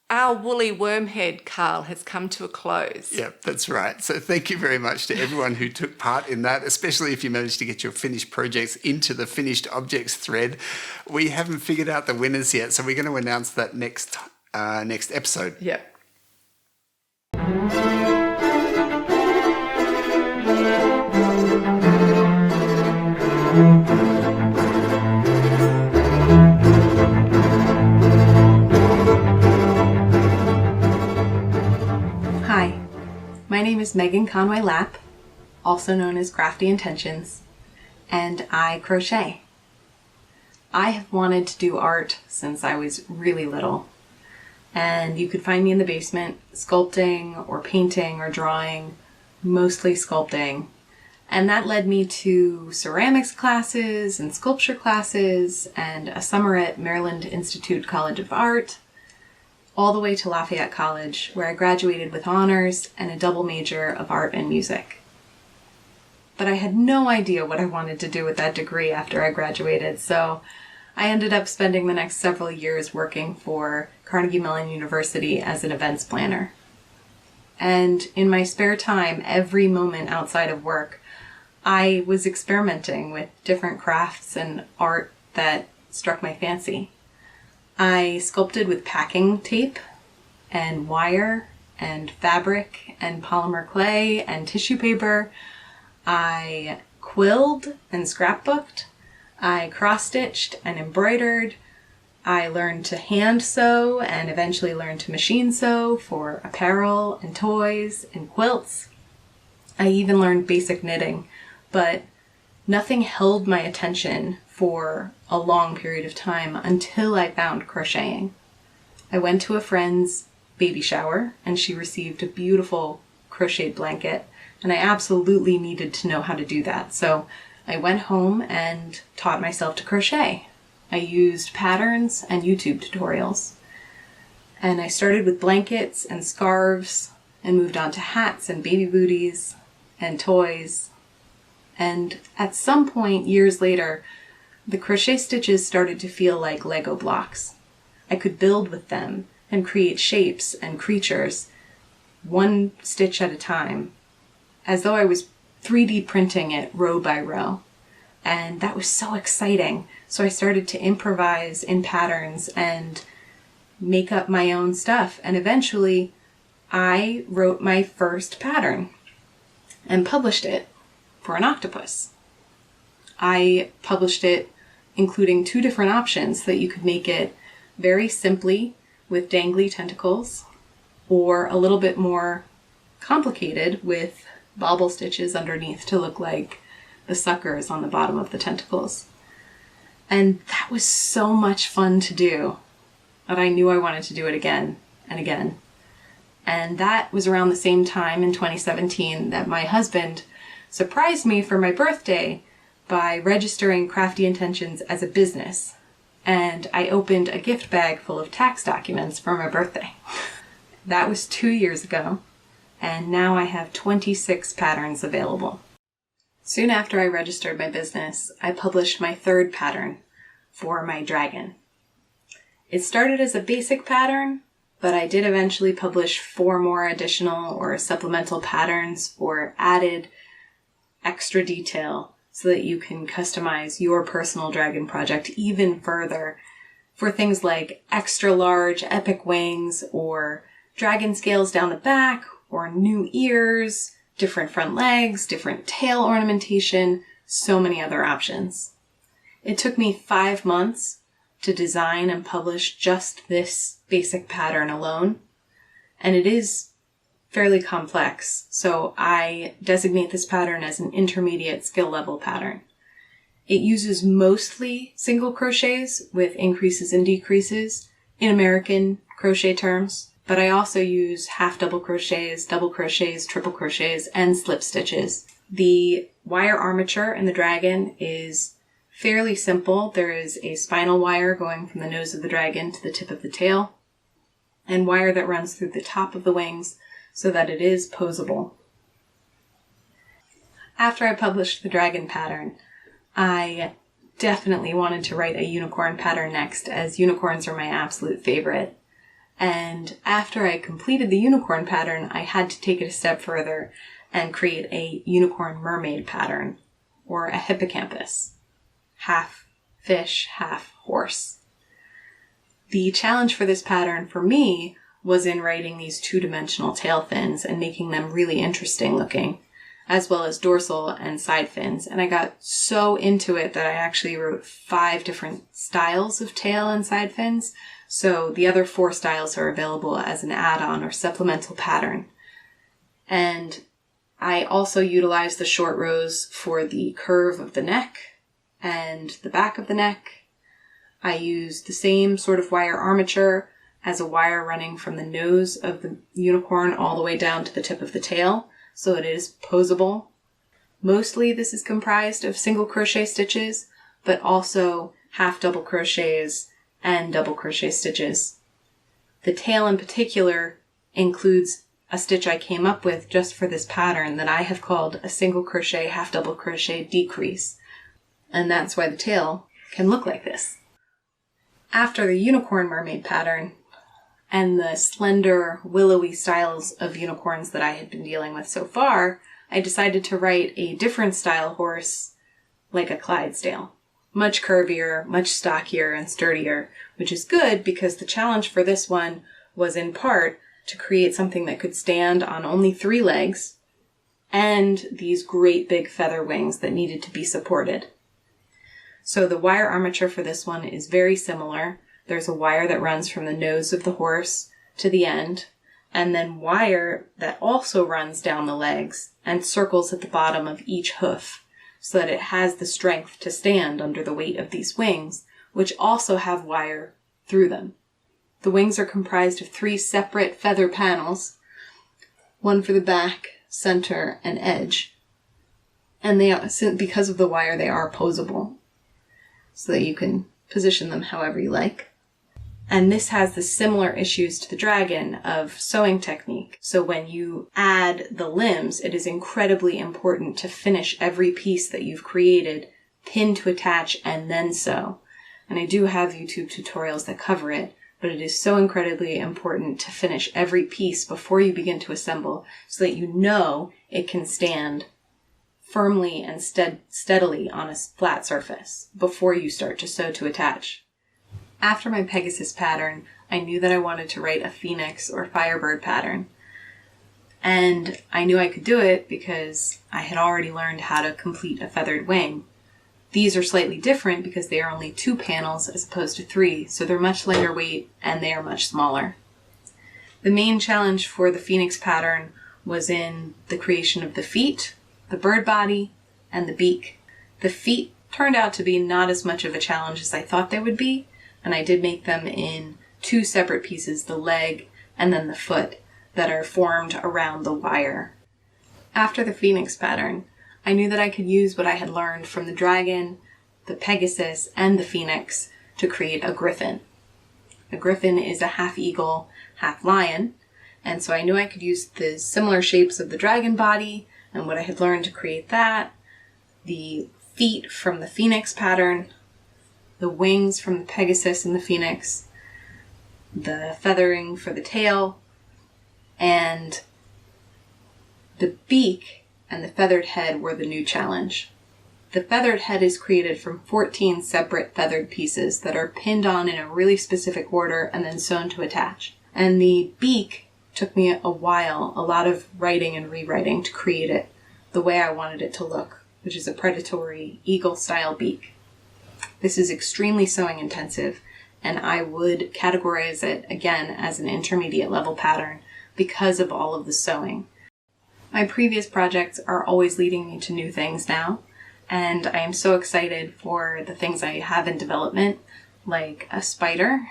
our woolly wormhead, Carl, has come to a close. Yep, that's right. So thank you very much to everyone who took part in that, especially if you managed to get your finished projects into the finished objects thread. We haven't figured out the winners yet, so we're going to announce that next episode. Yep. Hi, my name is Megan Conway Lapp, also known as Crafty Intentions, and I crochet. I have wanted to do art since I was really little. And you could find me in the basement sculpting or painting or drawing, mostly sculpting. And that led me to ceramics classes and sculpture classes and a summer at Maryland Institute College of Art, all the way to Lafayette College, where I graduated with honors and a double major of art and music. But I had no idea what I wanted to do with that degree after I graduated, so I ended up spending the next several years working for Carnegie Mellon University as an events planner. And in my spare time, every moment outside of work, I was experimenting with different crafts and art that struck my fancy. I sculpted with packing tape and wire and fabric and polymer clay and tissue paper. I quilled and scrapbooked. I cross-stitched and embroidered. I learned to hand sew and eventually learned to machine sew for apparel and toys and quilts. I even learned basic knitting, but nothing held my attention for a long period of time until I found crocheting. I went to a friend's baby shower and she received a beautiful crocheted blanket, and I absolutely needed to know how to do that. So I went home and taught myself to crochet. I used patterns and YouTube tutorials. And I started with blankets and scarves and moved on to hats and baby booties and toys. And at some point, years later, the crochet stitches started to feel like Lego blocks. I could build with them and create shapes and creatures, one stitch at a time, as though I was 3D printing it row by row. And that was so exciting. So I started to improvise in patterns and make up my own stuff. And eventually I wrote my first pattern and published it for an octopus. I published it including 2 different options so that you could make it very simply with dangly tentacles, or a little bit more complicated with bobble stitches underneath to look like the suckers on the bottom of the tentacles. And that was so much fun to do that I knew I wanted to do it again and again. And that was around the same time in 2017 that my husband surprised me for my birthday by registering Crafty Intentions as a business. And I opened a gift bag full of tax documents for my birthday. That was 2 years ago, and now I have 26 patterns available. Soon after I registered my business, I published my 3rd pattern for my dragon. It started as a basic pattern, but I did eventually publish 4 more additional or supplemental patterns for added extra detail so that you can customize your personal dragon project even further for things like extra large epic wings or dragon scales down the back or new ears, different front legs, different tail ornamentation, so many other options. It took me 5 months to design and publish just this basic pattern alone, and it is fairly complex, so I designate this pattern as an intermediate skill level pattern. It uses mostly single crochets with increases and decreases in American crochet terms, but I also use half double crochets, double crochets, triple crochets, and slip stitches. The wire armature in the dragon is fairly simple. There is a spinal wire going from the nose of the dragon to the tip of the tail, and wire that runs through the top of the wings so that it is posable. After I published the dragon pattern, I definitely wanted to write a unicorn pattern next, as unicorns are my absolute favorite. And after I completed the unicorn pattern, I had to take it a step further and create a unicorn mermaid pattern, or a hippocampus. Half fish, half horse. The challenge for this pattern for me was in writing these 2-dimensional tail fins and making them really interesting looking, as well as dorsal and side fins. And I got so into it that I actually wrote 5 different styles of tail and side fins. So the other 4 styles are available as an add-on or supplemental pattern. And I also utilized the short rows for the curve of the neck and the back of the neck. I used the same sort of wire armature as a wire running from the nose of the unicorn all the way down to the tip of the tail, so it is posable. Mostly this is comprised of single crochet stitches, but also half double crochets and double crochet stitches. The tail in particular includes a stitch I came up with just for this pattern that I have called a single crochet, half double crochet decrease. And that's why the tail can look like this. After the unicorn mermaid pattern and the slender, willowy styles of unicorns that I had been dealing with so far, I decided to write a different style horse like a Clydesdale. Much curvier, much stockier and sturdier, which is good because the challenge for this one was in part to create something that could stand on only 3 legs and these great big feather wings that needed to be supported. So the wire armature for this one is very similar. There's a wire that runs from the nose of the horse to the end, and then wire that also runs down the legs and circles at the bottom of each hoof so that it has the strength to stand under the weight of these wings, which also have wire through them. The wings are comprised of 3 separate feather panels, one for the back, center, and edge. And they are, because of the wire, they are posable, so that you can position them however you like. And this has the similar issues to the dragon of sewing technique. So when you add the limbs, it is incredibly important to finish every piece that you've created, pin to attach, and then sew. And I do have YouTube tutorials that cover it, but it is so incredibly important to finish every piece before you begin to assemble so that you know it can stand firmly and steadily on a flat surface before you start to sew to attach. After my Pegasus pattern, I knew that I wanted to write a Phoenix or Firebird pattern. And I knew I could do it because I had already learned how to complete a feathered wing. These are slightly different because they are only 2 panels as opposed to 3, so they're much lighter weight and they are much smaller. The main challenge for the Phoenix pattern was in the creation of the feet, the bird body, and the beak. The feet turned out to be not as much of a challenge as I thought they would be, and I did make them in 2 separate pieces, the leg and then the foot, that are formed around the wire. After the Phoenix pattern, I knew that I could use what I had learned from the dragon, the Pegasus, and the Phoenix to create a griffin. A griffin is a half eagle, half lion, and so I knew I could use the similar shapes of the dragon body and what I had learned to create that, the feet from the Phoenix pattern, the wings from the Pegasus and the Phoenix, the feathering for the tail, and the beak and the feathered head were the new challenge. The feathered head is created from 14 separate feathered pieces that are pinned on in a really specific order and then sewn to attach. And the beak took me a while, a lot of writing and rewriting to create it the way I wanted it to look, which is a predatory eagle-style beak. This is extremely sewing intensive, and I would categorize it again as an intermediate level pattern because of all of the sewing. My previous projects are always leading me to new things now, and I am so excited for the things I have in development, like a spider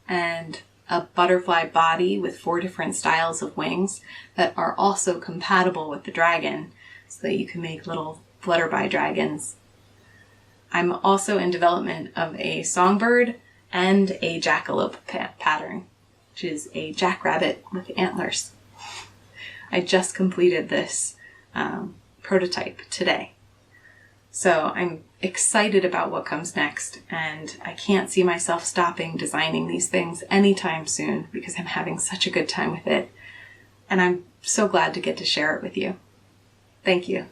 and a butterfly body with 4 different styles of wings that are also compatible with the dragon, so that you can make little flutterby dragons. I'm also in development of a songbird and a jackalope pattern, which is a jackrabbit with antlers. I just completed this prototype today. So I'm excited about what comes next, and I can't see myself stopping designing these things anytime soon because I'm having such a good time with it. And I'm so glad to get to share it with you. Thank you.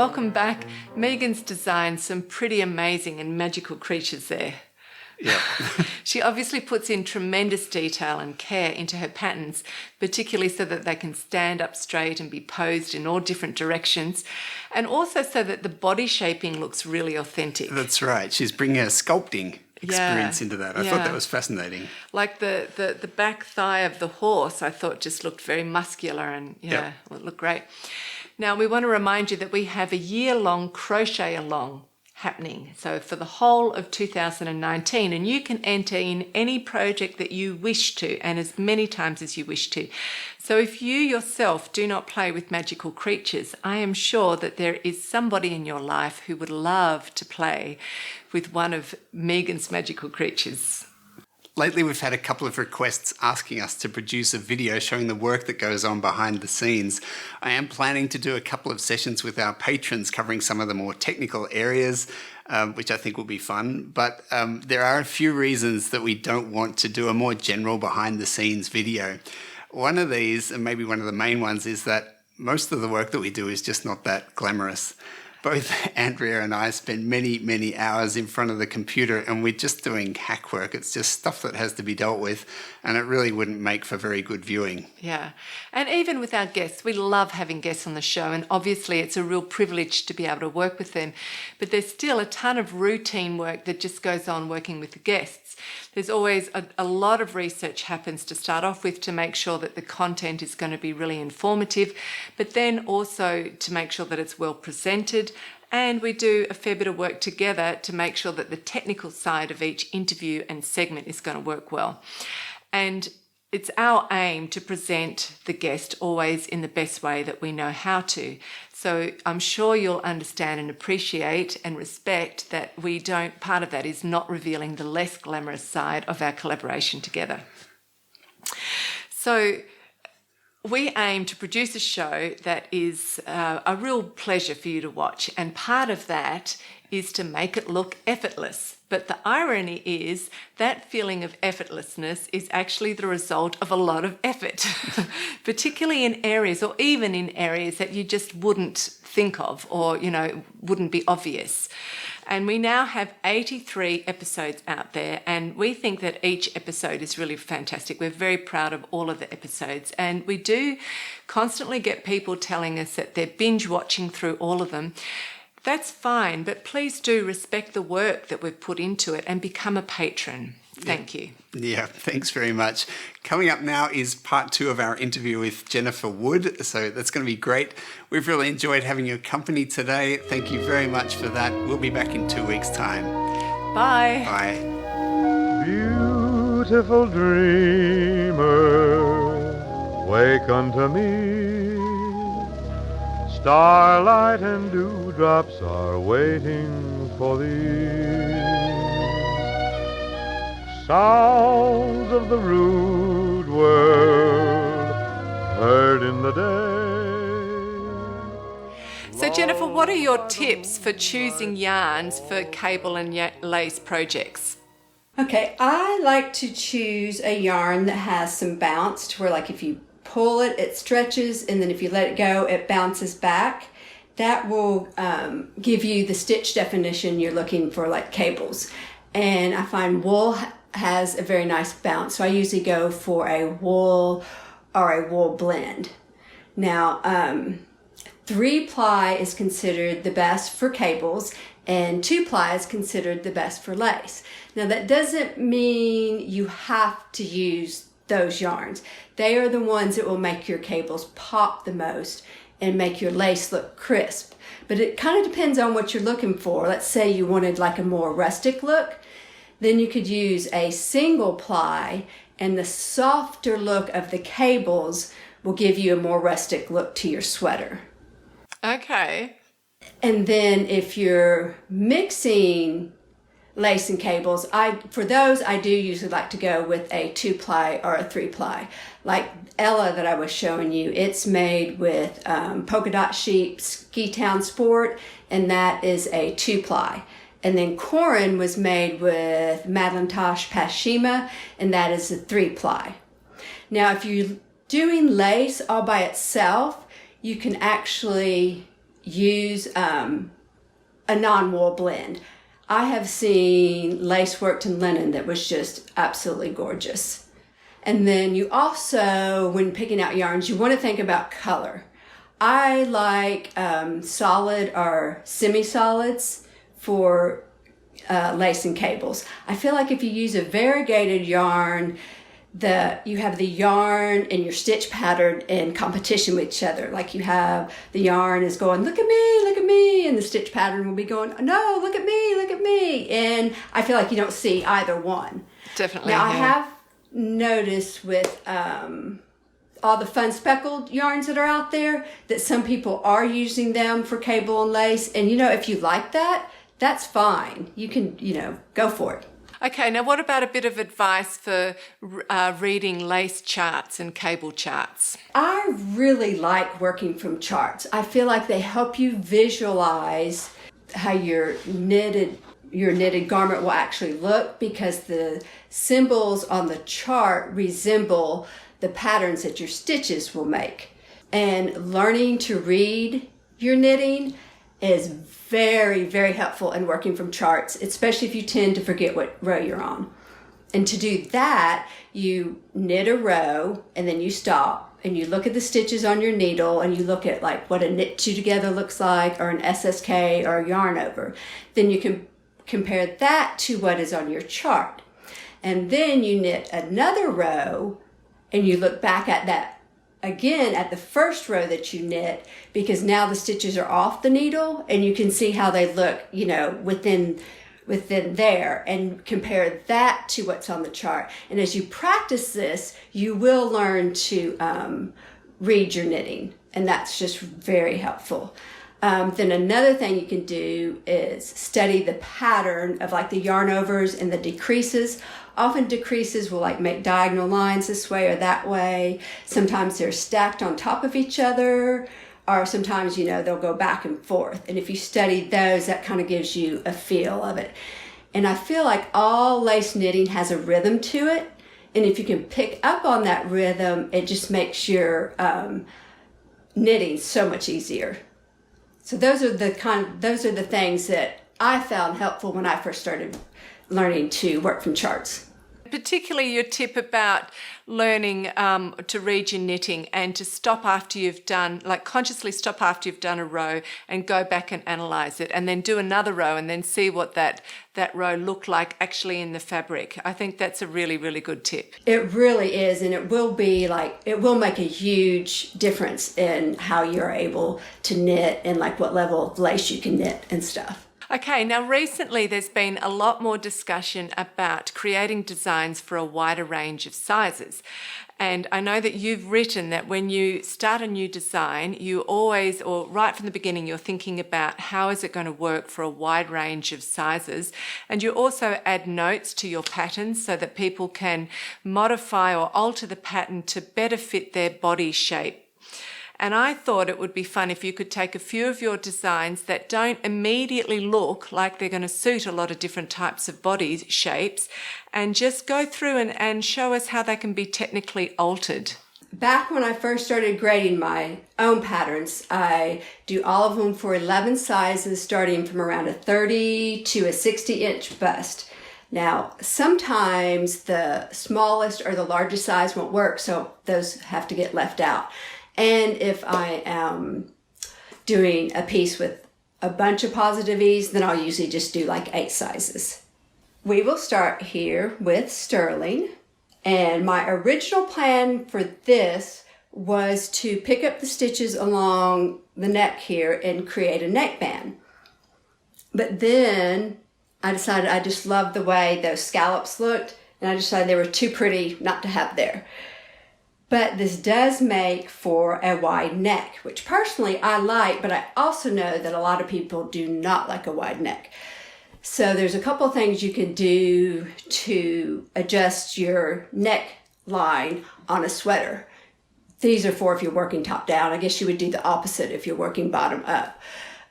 Welcome back. Megan's designed some pretty amazing and magical creatures there. Yeah. She obviously puts in tremendous detail and care into her patterns, particularly so that they can stand up straight and be posed in all different directions, and also so that the body shaping looks really authentic. That's right. She's bringing her sculpting experience into that. I thought that was fascinating. Like the back thigh of the horse, I thought just looked very muscular and it looked great. Now, we want to remind you that we have a year-long crochet along happening, so for the whole of 2019, and you can enter in any project that you wish to and as many times as you wish to. So if you yourself do not play with magical creatures, I am sure that there is somebody in your life who would love to play with one of Megan's magical creatures. Lately, we've had a couple of requests asking us to produce a video showing the work that goes on behind the scenes. I am planning to do a couple of sessions with our patrons covering some of the more technical areas, which I think will be fun. But there are a few reasons that we don't want to do a more general behind the scenes video. One of these, and maybe one of the main ones, is that most of the work that we do is just not that glamorous. Both Andrea and I spend many, many hours in front of the computer and we're just doing hack work. It's just stuff that has to be dealt with and it really wouldn't make for very good viewing. Yeah. And even with our guests, we love having guests on the show, and obviously it's a real privilege to be able to work with them. But there's still a ton of routine work that just goes on working with the guests. There's always a lot of research happens to start off with to make sure that the content is going to be really informative, but then also to make sure that it's well presented. And we do a fair bit of work together to make sure that the technical side of each interview and segment is going to work well. And it's our aim to present the guest always in the best way that we know how to. So I'm sure you'll understand and appreciate and respect that part of that is not revealing the less glamorous side of our collaboration together. So we aim to produce a show that is a real pleasure for you to watch, and part of that is to make it look effortless. But the irony is that feeling of effortlessness is actually the result of a lot of effort, particularly in areas, or even in areas that you just wouldn't think of or, wouldn't be obvious. And we now have 83 episodes out there, and we think that each episode is really fantastic. We're very proud of all of the episodes, and we do constantly get people telling us that they're binge watching through all of them. That's fine, but please do respect the work that we've put into it and become a patron. Thank you. Yeah, thanks very much. Coming up now is part 2 of our interview with Jennifer Wood, so that's going to be great. We've really enjoyed having your company today. Thank you very much for that. We'll be back in 2 weeks' time. Bye. Bye. Beautiful dreamer, wake unto me. Starlight and dewdrops are waiting for thee. Sounds of the rude world heard in the day. So Jennifer, what are your tips for choosing yarns for cable and lace projects? Okay, I like to choose a yarn that has some bounce to where, like, if you pull it, it stretches, and then if you let it go, it bounces back. That will give you the stitch definition you're looking for, like cables. And I find wool has a very nice bounce, so I usually go for a wool or a wool blend. Now, 3-ply is considered the best for cables, and 2-ply is considered the best for lace. Now, that doesn't mean you have to use those yarns. They are the ones that will make your cables pop the most and make your lace look crisp. But it kind of depends on what you're looking for. Let's say you wanted like a more rustic look, then you could use a single ply, and the softer look of the cables will give you a more rustic look to your sweater. Okay. And then if you're mixing lace and cables, for those I do usually like to go with a 2-ply or a 3-ply. Like Ella that I was showing you, it's made with Polka Dot Sheep Ski Town Sport, and that is a 2-ply. And then Corin was made with Madeline Tosh Pashima, and that is a 3-ply. Now, if you're doing lace all by itself, you can actually use a non-wool blend. I have seen lace worked in linen that was just absolutely gorgeous. And then you also, when picking out yarns, you want to think about color. I like solid or semi-solids for lace and cables. I feel like if you use a variegated yarn, you have the yarn and your stitch pattern in competition with each other. Like you have the yarn is going, look at me, and the stitch pattern will be going, no, look at me. And I feel like you don't see either one. Definitely. Now, yeah. I have noticed with all the fun speckled yarns that are out there that some people are using them for cable and lace. And, if you like that, that's fine. You can, go for it. Okay, now what about a bit of advice for reading lace charts and cable charts? I really like working from charts. I feel like they help you visualize how your knitted garment will actually look, because the symbols on the chart resemble the patterns that your stitches will make. And learning to read your knitting is very, very helpful in working from charts, especially if you tend to forget what row you're on. And to do that, you knit a row and then you stop and you look at the stitches on your needle and you look at like what a knit two together looks like, or an SSK or a yarn over. Then you can compare that to what is on your chart. And then you knit another row and you look back at that again at the first row that you knit, because now the stitches are off the needle and you can see how they look, within there, and compare that to what's on the chart. And as you practice this, you will learn to read your knitting, and that's just very helpful. Then another thing you can do is study the pattern of like the yarn overs and the decreases. Often decreases will like make diagonal lines this way or that way. Sometimes they're stacked on top of each other, or sometimes, they'll go back and forth. And if you study those, that kind of gives you a feel of it. And I feel like all lace knitting has a rhythm to it. And if you can pick up on that rhythm, it just makes your knitting so much easier. So those are the things that I found helpful when I first started learning to work from charts. Particularly your tip about learning to read your knitting and to stop after you've done, like consciously stop after you've done a row and go back and analyze it, and then do another row and then see what that row looked like actually in the fabric. I think that's a really, really good tip. It really is, and it will make a huge difference in how you're able to knit and like what level of lace you can knit and stuff. Okay, now recently there's been a lot more discussion about creating designs for a wider range of sizes. And I know that you've written that when you start a new design, you always, or right from the beginning, you're thinking about how is it going to work for a wide range of sizes. And you also add notes to your patterns so that people can modify or alter the pattern to better fit their body shape. And I thought it would be fun if you could take a few of your designs that don't immediately look like they're going to suit a lot of different types of body shapes, and just go through and show us how they can be technically altered. Back when I first started grading my own patterns, I do all of them for 11 sizes, starting from around a 30 to a 60-inch bust. Now, sometimes the smallest or the largest size won't work, so those have to get left out. And if I am doing a piece with a bunch of positive E's, then I'll usually just do like 8 sizes. We will start here with sterling. And my original plan for this was to pick up the stitches along the neck here and create a neckband. But then I decided I just loved the way those scallops looked, and I decided they were too pretty not to have there. But this does make for a wide neck, which personally I like, but I also know that a lot of people do not like a wide neck. So there's a couple of things you can do to adjust your neck line on a sweater. These are for if you're working top down. I guess you would do the opposite if you're working bottom up.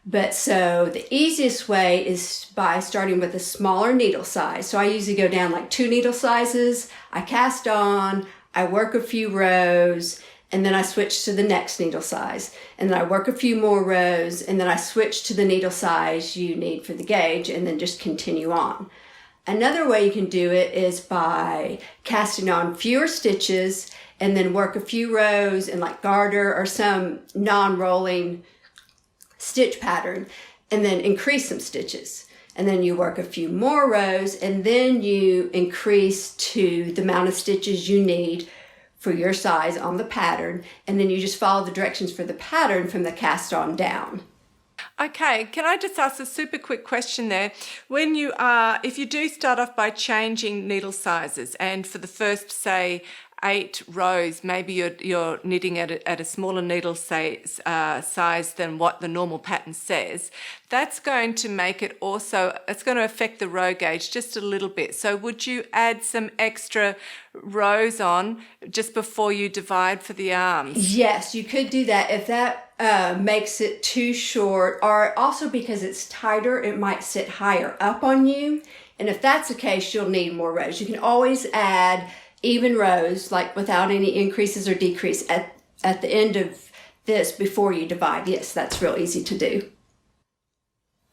But so the easiest way is by starting with a smaller needle size. So I usually go down like 2 needle sizes. I cast on, I work a few rows, and then I switch to the next needle size, and then I work a few more rows, and then I switch to the needle size you need for the gauge, and then just continue on. Another way you can do it is by casting on fewer stitches and then work a few rows in like garter or some non-rolling stitch pattern, and then increase some stitches. And then you work a few more rows, and then you increase to the amount of stitches you need for your size on the pattern, and then you just follow the directions for the pattern from the cast on down. Okay, can I just ask a super quick question there? When you are, if you do start off by changing needle sizes, and for the first, say, 8 rows, maybe you're knitting at a smaller needle size than what the normal pattern says, that's going to make it also, it's going to affect the row gauge just a little bit. So would you add some extra rows on just before you divide for the arms? Yes, you could do that. If that makes it too short, or also because it's tighter, it might sit higher up on you. And if that's the case, you'll need more rows. You can always add even rows, like without any increases or decrease at the end of this before you divide. Yes, that's real easy to do.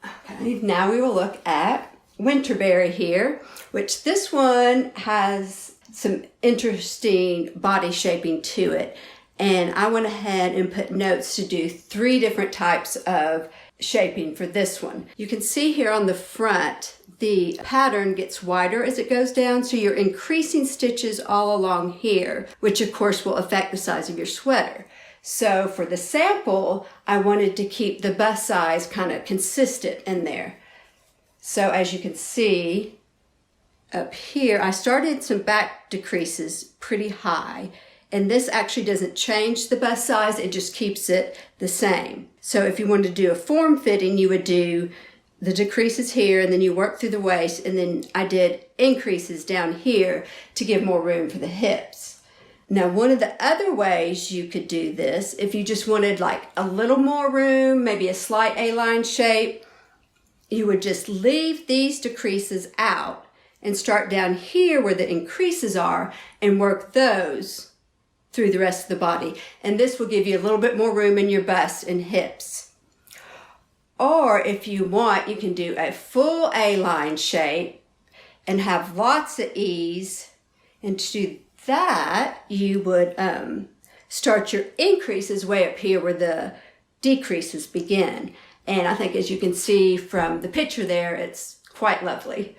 Okay, now we will look at Winterberry here, which this one has some interesting body shaping to it. And I went ahead and put notes to do 3 different types of shaping for this one. You can see here on the front, the pattern gets wider as it goes down, so you're increasing stitches all along here, which of course will affect the size of your sweater. So for the sample, I wanted to keep the bust size kind of consistent in there. So as you can see up here, I started some back decreases pretty high, and this actually doesn't change the bust size, it just keeps it the same. So if you wanted to do a form fitting, you would do the decreases here, and then you work through the waist, and then I did increases down here to give more room for the hips. Now, one of the other ways you could do this, if you just wanted like a little more room, maybe a slight A-line shape, you would just leave these decreases out and start down here where the increases are and work those through the rest of the body. And this will give you a little bit more room in your bust and hips. Or if you want, you can do a full A-line shape and have lots of ease. And to do that, you would start your increases way up here where the decreases begin. And I think as you can see from the picture there, it's quite lovely.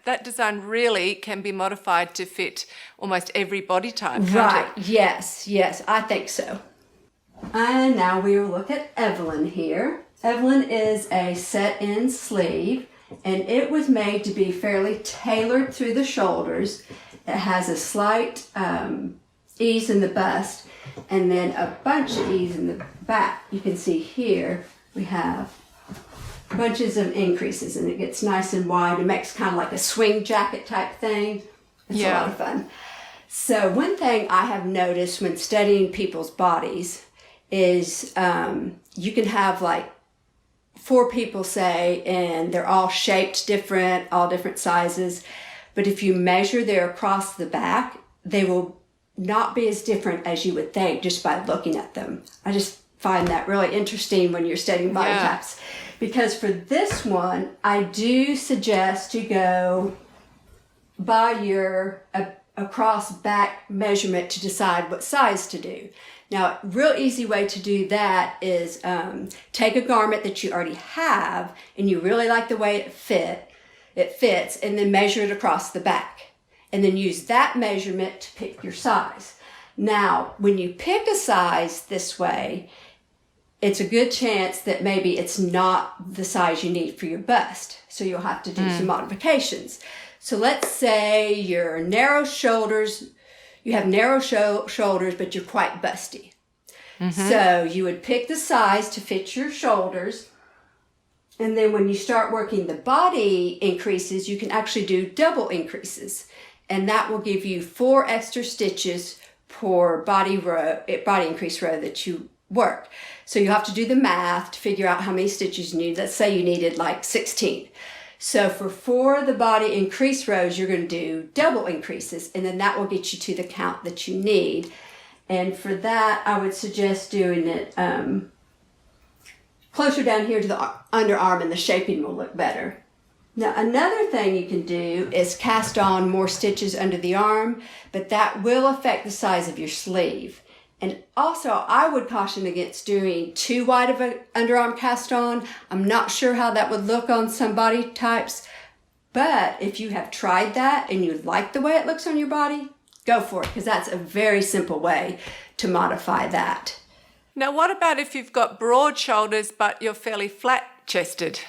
That design really can be modified to fit almost every body type, can't Right, it? yes, I think so. And now we will look at Evelyn here. Evelyn is a set-in sleeve, and it was made to be fairly tailored through the shoulders. It has a slight ease in the bust, and then a bunch of ease in the back. You can see here we have bunches of increases, and it gets nice and wide. It makes kind of like a swing jacket type thing. It's a lot of fun. So one thing I have noticed when studying people's bodies is you can have like 4 people, say, and they're all shaped different, all different sizes. But if you measure their across the back, they will not be as different as you would think just by looking at them. I just find that really interesting when you're studying body types. Because for this one, I do suggest you go by your across back measurement to decide what size to do. Now, a real easy way to do that is take a garment that you already have and you really like the way it fits, and then measure it across the back. And then use that measurement to pick your size. Now, when you pick a size this way, it's a good chance that maybe it's not the size you need for your bust. So you'll have to do some modifications. So let's say you're narrow shoulders, you have narrow shoulders, but you're quite busty. So you would pick the size to fit your shoulders. And then when you start working the body increases, you can actually do double increases. And that will give you 4 extra stitches per body increase row that you work. So you have to do the math to figure out how many stitches you need. Let's say you needed like 16. So for 4 of the body increase rows, you're going to do double increases, and then that will get you to the count that you need. And for that, I would suggest doing it closer down here to the underarm, and the shaping will look better. Now, another thing you can do is cast on more stitches under the arm, but that will affect the size of your sleeve. And also, I would caution against doing too wide of an underarm cast on. I'm not sure how that would look on some body types, but if you have tried that and you like the way it looks on your body, go for it, because that's a very simple way to modify that. Now, what about if you've got broad shoulders but you're fairly flat-chested?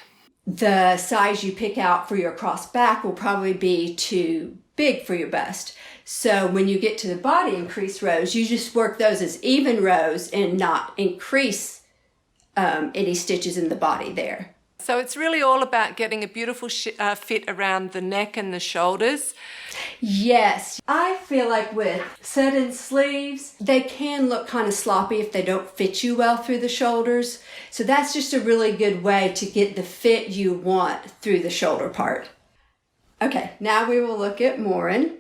The size you pick out for your cross back will probably be too big for your bust. So when you get to the body increase rows, you just work those as even rows and not increase any stitches in the body there. So it's really all about getting a beautiful fit around the neck and the shoulders. Yes. I feel like with set-in sleeves, they can look kind of sloppy if they don't fit you well through the shoulders. So that's just a really good way to get the fit you want through the shoulder part. Okay, now we will look at Morin.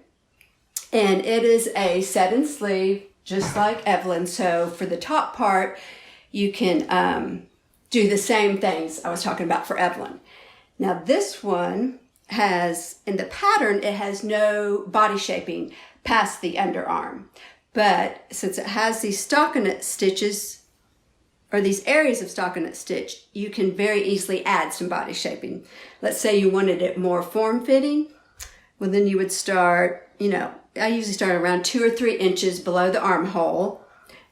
And it is a set-in sleeve, just like Evelyn. So for the top part, you can do the same things I was talking about for Evelyn. Now this one has, in the pattern, it has no body shaping past the underarm. But since it has these stockinette stitches, or these areas of stockinette stitch, you can very easily add some body shaping. Let's say you wanted it more form-fitting. Well, then you would start, I usually start around 2 or 3 inches below the armhole.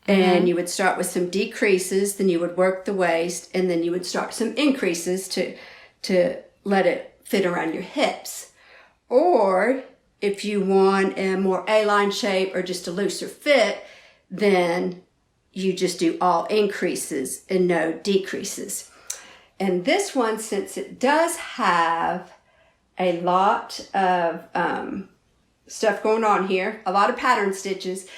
And you would start with some decreases, then you would work the waist, and then you would start some increases to let it fit around your hips. Or if you want a more A-line shape or just a looser fit, then you just do all increases and no decreases. And this one, since it does have a lot of stuff going on here, a lot of pattern stitches,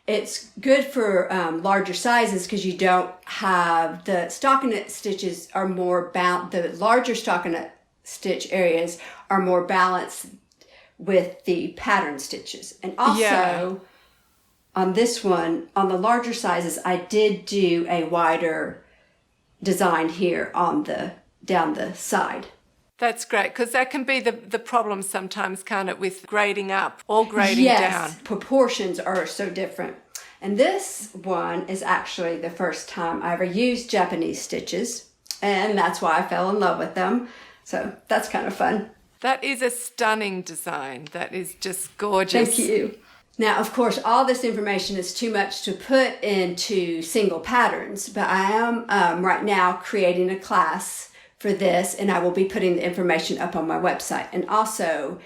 it's good for larger sizes because you don't have the stockinette stitches are more the larger stockinette stitch areas are more balanced with the pattern stitches. And also on this one, on the larger sizes, I did do a wider design here on down the side. That's great, because that can be the problem sometimes, can't it, with grading up or grading down? Yes, proportions are so different. And this one is actually the first time I ever used Japanese stitches, and that's why I fell in love with them. So that's kind of fun. That is a stunning design. That is just gorgeous. Thank you. Now, of course, all this information is too much to put into single patterns, but I am right now creating a class for this, and I will be putting the information up on my website. And also,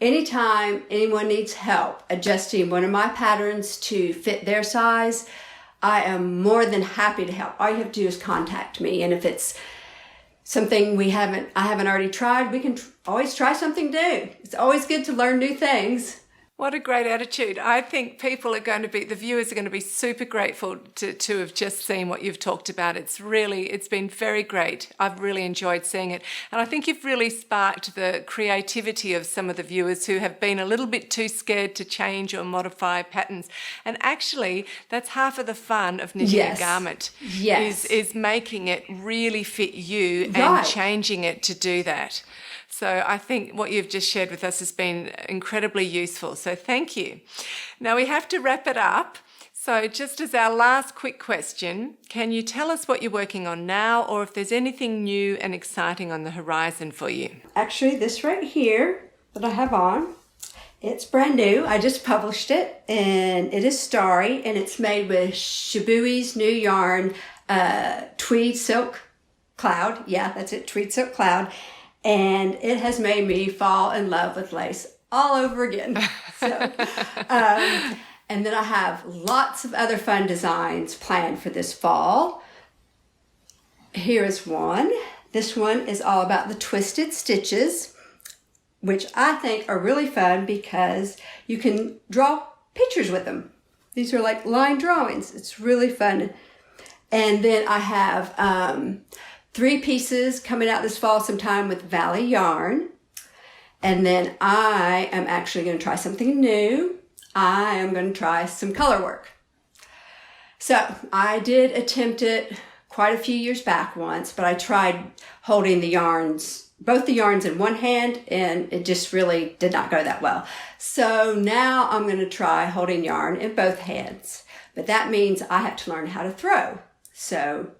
anytime anyone needs help adjusting one of my patterns to fit their size, I am more than happy to help. All you have to do is contact me, and if it's something I haven't already tried, we can always try something new. It's always good to learn new things. What a great attitude. I think the viewers are going to be super grateful to have just seen what you've talked about. It's been very great. I've really enjoyed seeing it. And I think you've really sparked the creativity of some of the viewers who have been a little bit too scared to change or modify patterns. And actually, that's half of the fun of knitting a garment. Yes. Is making it really fit you Right. and changing it to do that. So I think what you've just shared with us has been incredibly useful. So thank you. Now we have to wrap it up. So just as our last quick question, can you tell us what you're working on now, or if there's anything new and exciting on the horizon for you? Actually, this right here that I have on, it's brand new. I just published it, and it is starry, and it's made with Shibui's new yarn, Tweed Silk Cloud. Yeah, that's it, Tweed Silk Cloud. And it has made me fall in love with lace all over again. So, and then I have lots of other fun designs planned for this fall. Here is one. This one is all about the twisted stitches, which I think are really fun because you can draw pictures with them. These are like line drawings. It's really fun. And then I have 3 pieces coming out this fall sometime with Valley Yarn. And then I am actually going to try something new. I am going to try some color work. So I did attempt it quite a few years back once, but I tried holding the yarns, both the yarns in one hand, and it just really did not go that well. So now I'm going to try holding yarn in both hands, but that means I have to learn how to throw. So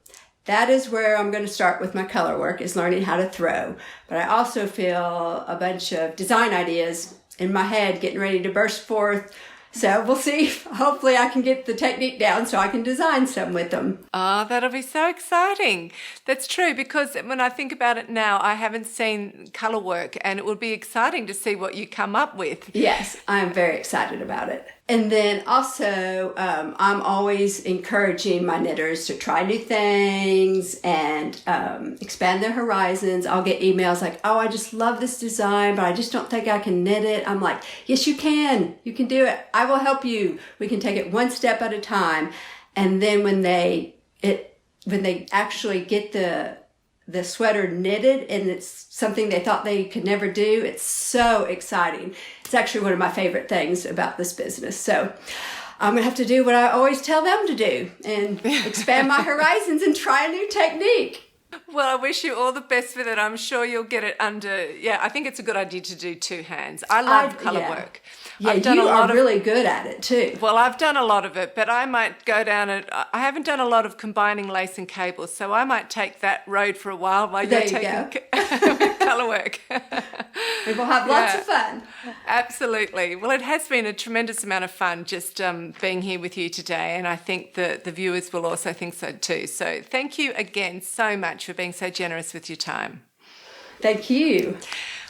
that is where I'm going to start with my color work, is learning how to throw. But I also feel a bunch of design ideas in my head getting ready to burst forth. So we'll see. Hopefully I can get the technique down so I can design some with them. Oh, that'll be so exciting. That's true, because when I think about it now, I haven't seen colour work, and it would be exciting to see what you come up with. Yes, I'm very excited about it. And then also, I'm always encouraging my knitters to try new things and expand their horizons. I'll get emails like, oh, I just love this design, but I just don't think I can knit it. I'm like, yes, you can. You can do it. I will help you. We can take it one step at a time. And then when they actually get the sweater knitted and it's something they thought they could never do, it's so exciting. It's actually one of my favorite things about this business. So I'm going to have to do what I always tell them to do and expand my horizons and try a new technique. Well, I wish you all the best with it. I'm sure you'll get it under. Yeah, I think it's a good idea to do two hands. I love colour work. Yeah, you are really good at it too. Well, I've done a lot of it, but I might go down it. I haven't done a lot of combining lace and cables, so I might take that road for a while you're taking colour work. We will have lots of fun. Absolutely. Well, it has been a tremendous amount of fun just being here with you today, and I think the viewers will also think so too. So thank you again so much for being so generous with your time. Thank you.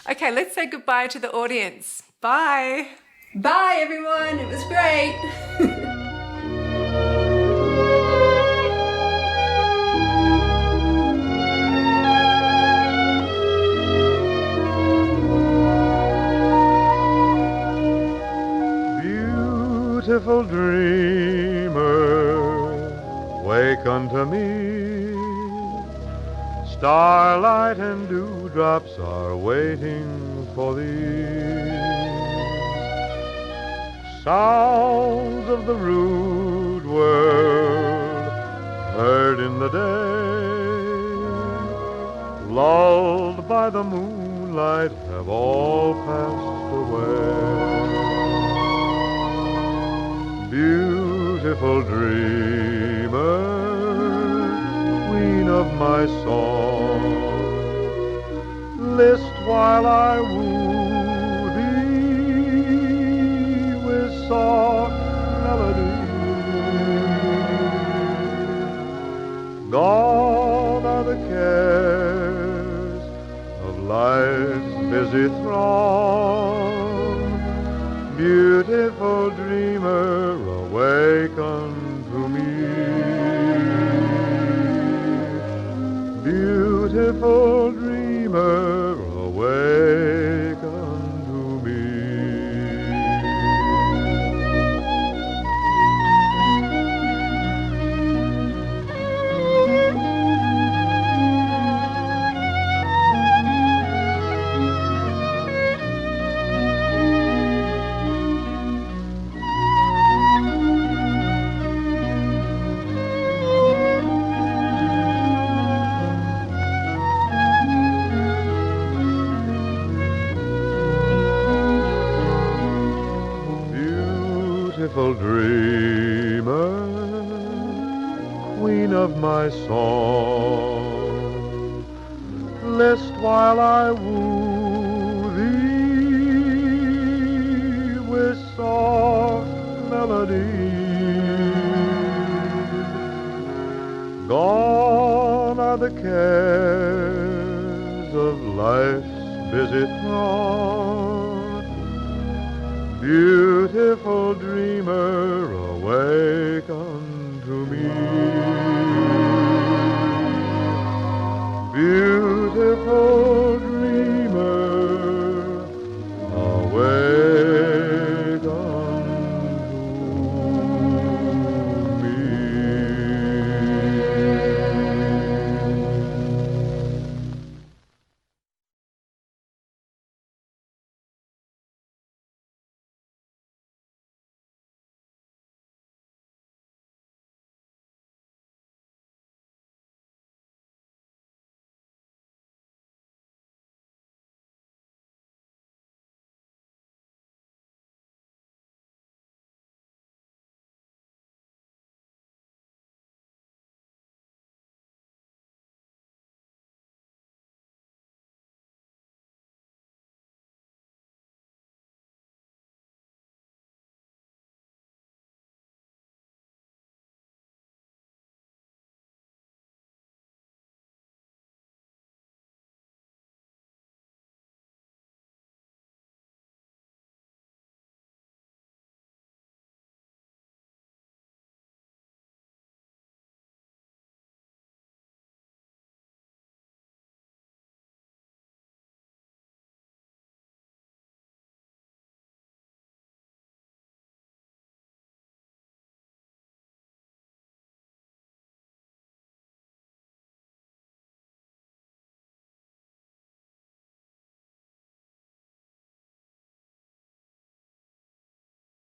Okay, let's say goodbye to the audience. Bye. Bye, everyone. It was great. Beautiful dreamer, wake unto me. Starlight and dewdrops are waiting for thee. Sounds of the rude world heard in the day, lulled by the moonlight, have all passed away. Beautiful dreamer, queen of my song, list while I woo thee with soft melody. Gone are the cares of life's busy throng. Beautiful dreamer, awaken to me. Beautiful dreamer, awaken to me. Beautiful dreamer, queen of my song, list while I woo thee with soft melody. Gone are the cares of life's busy throng. Beautiful dreamer,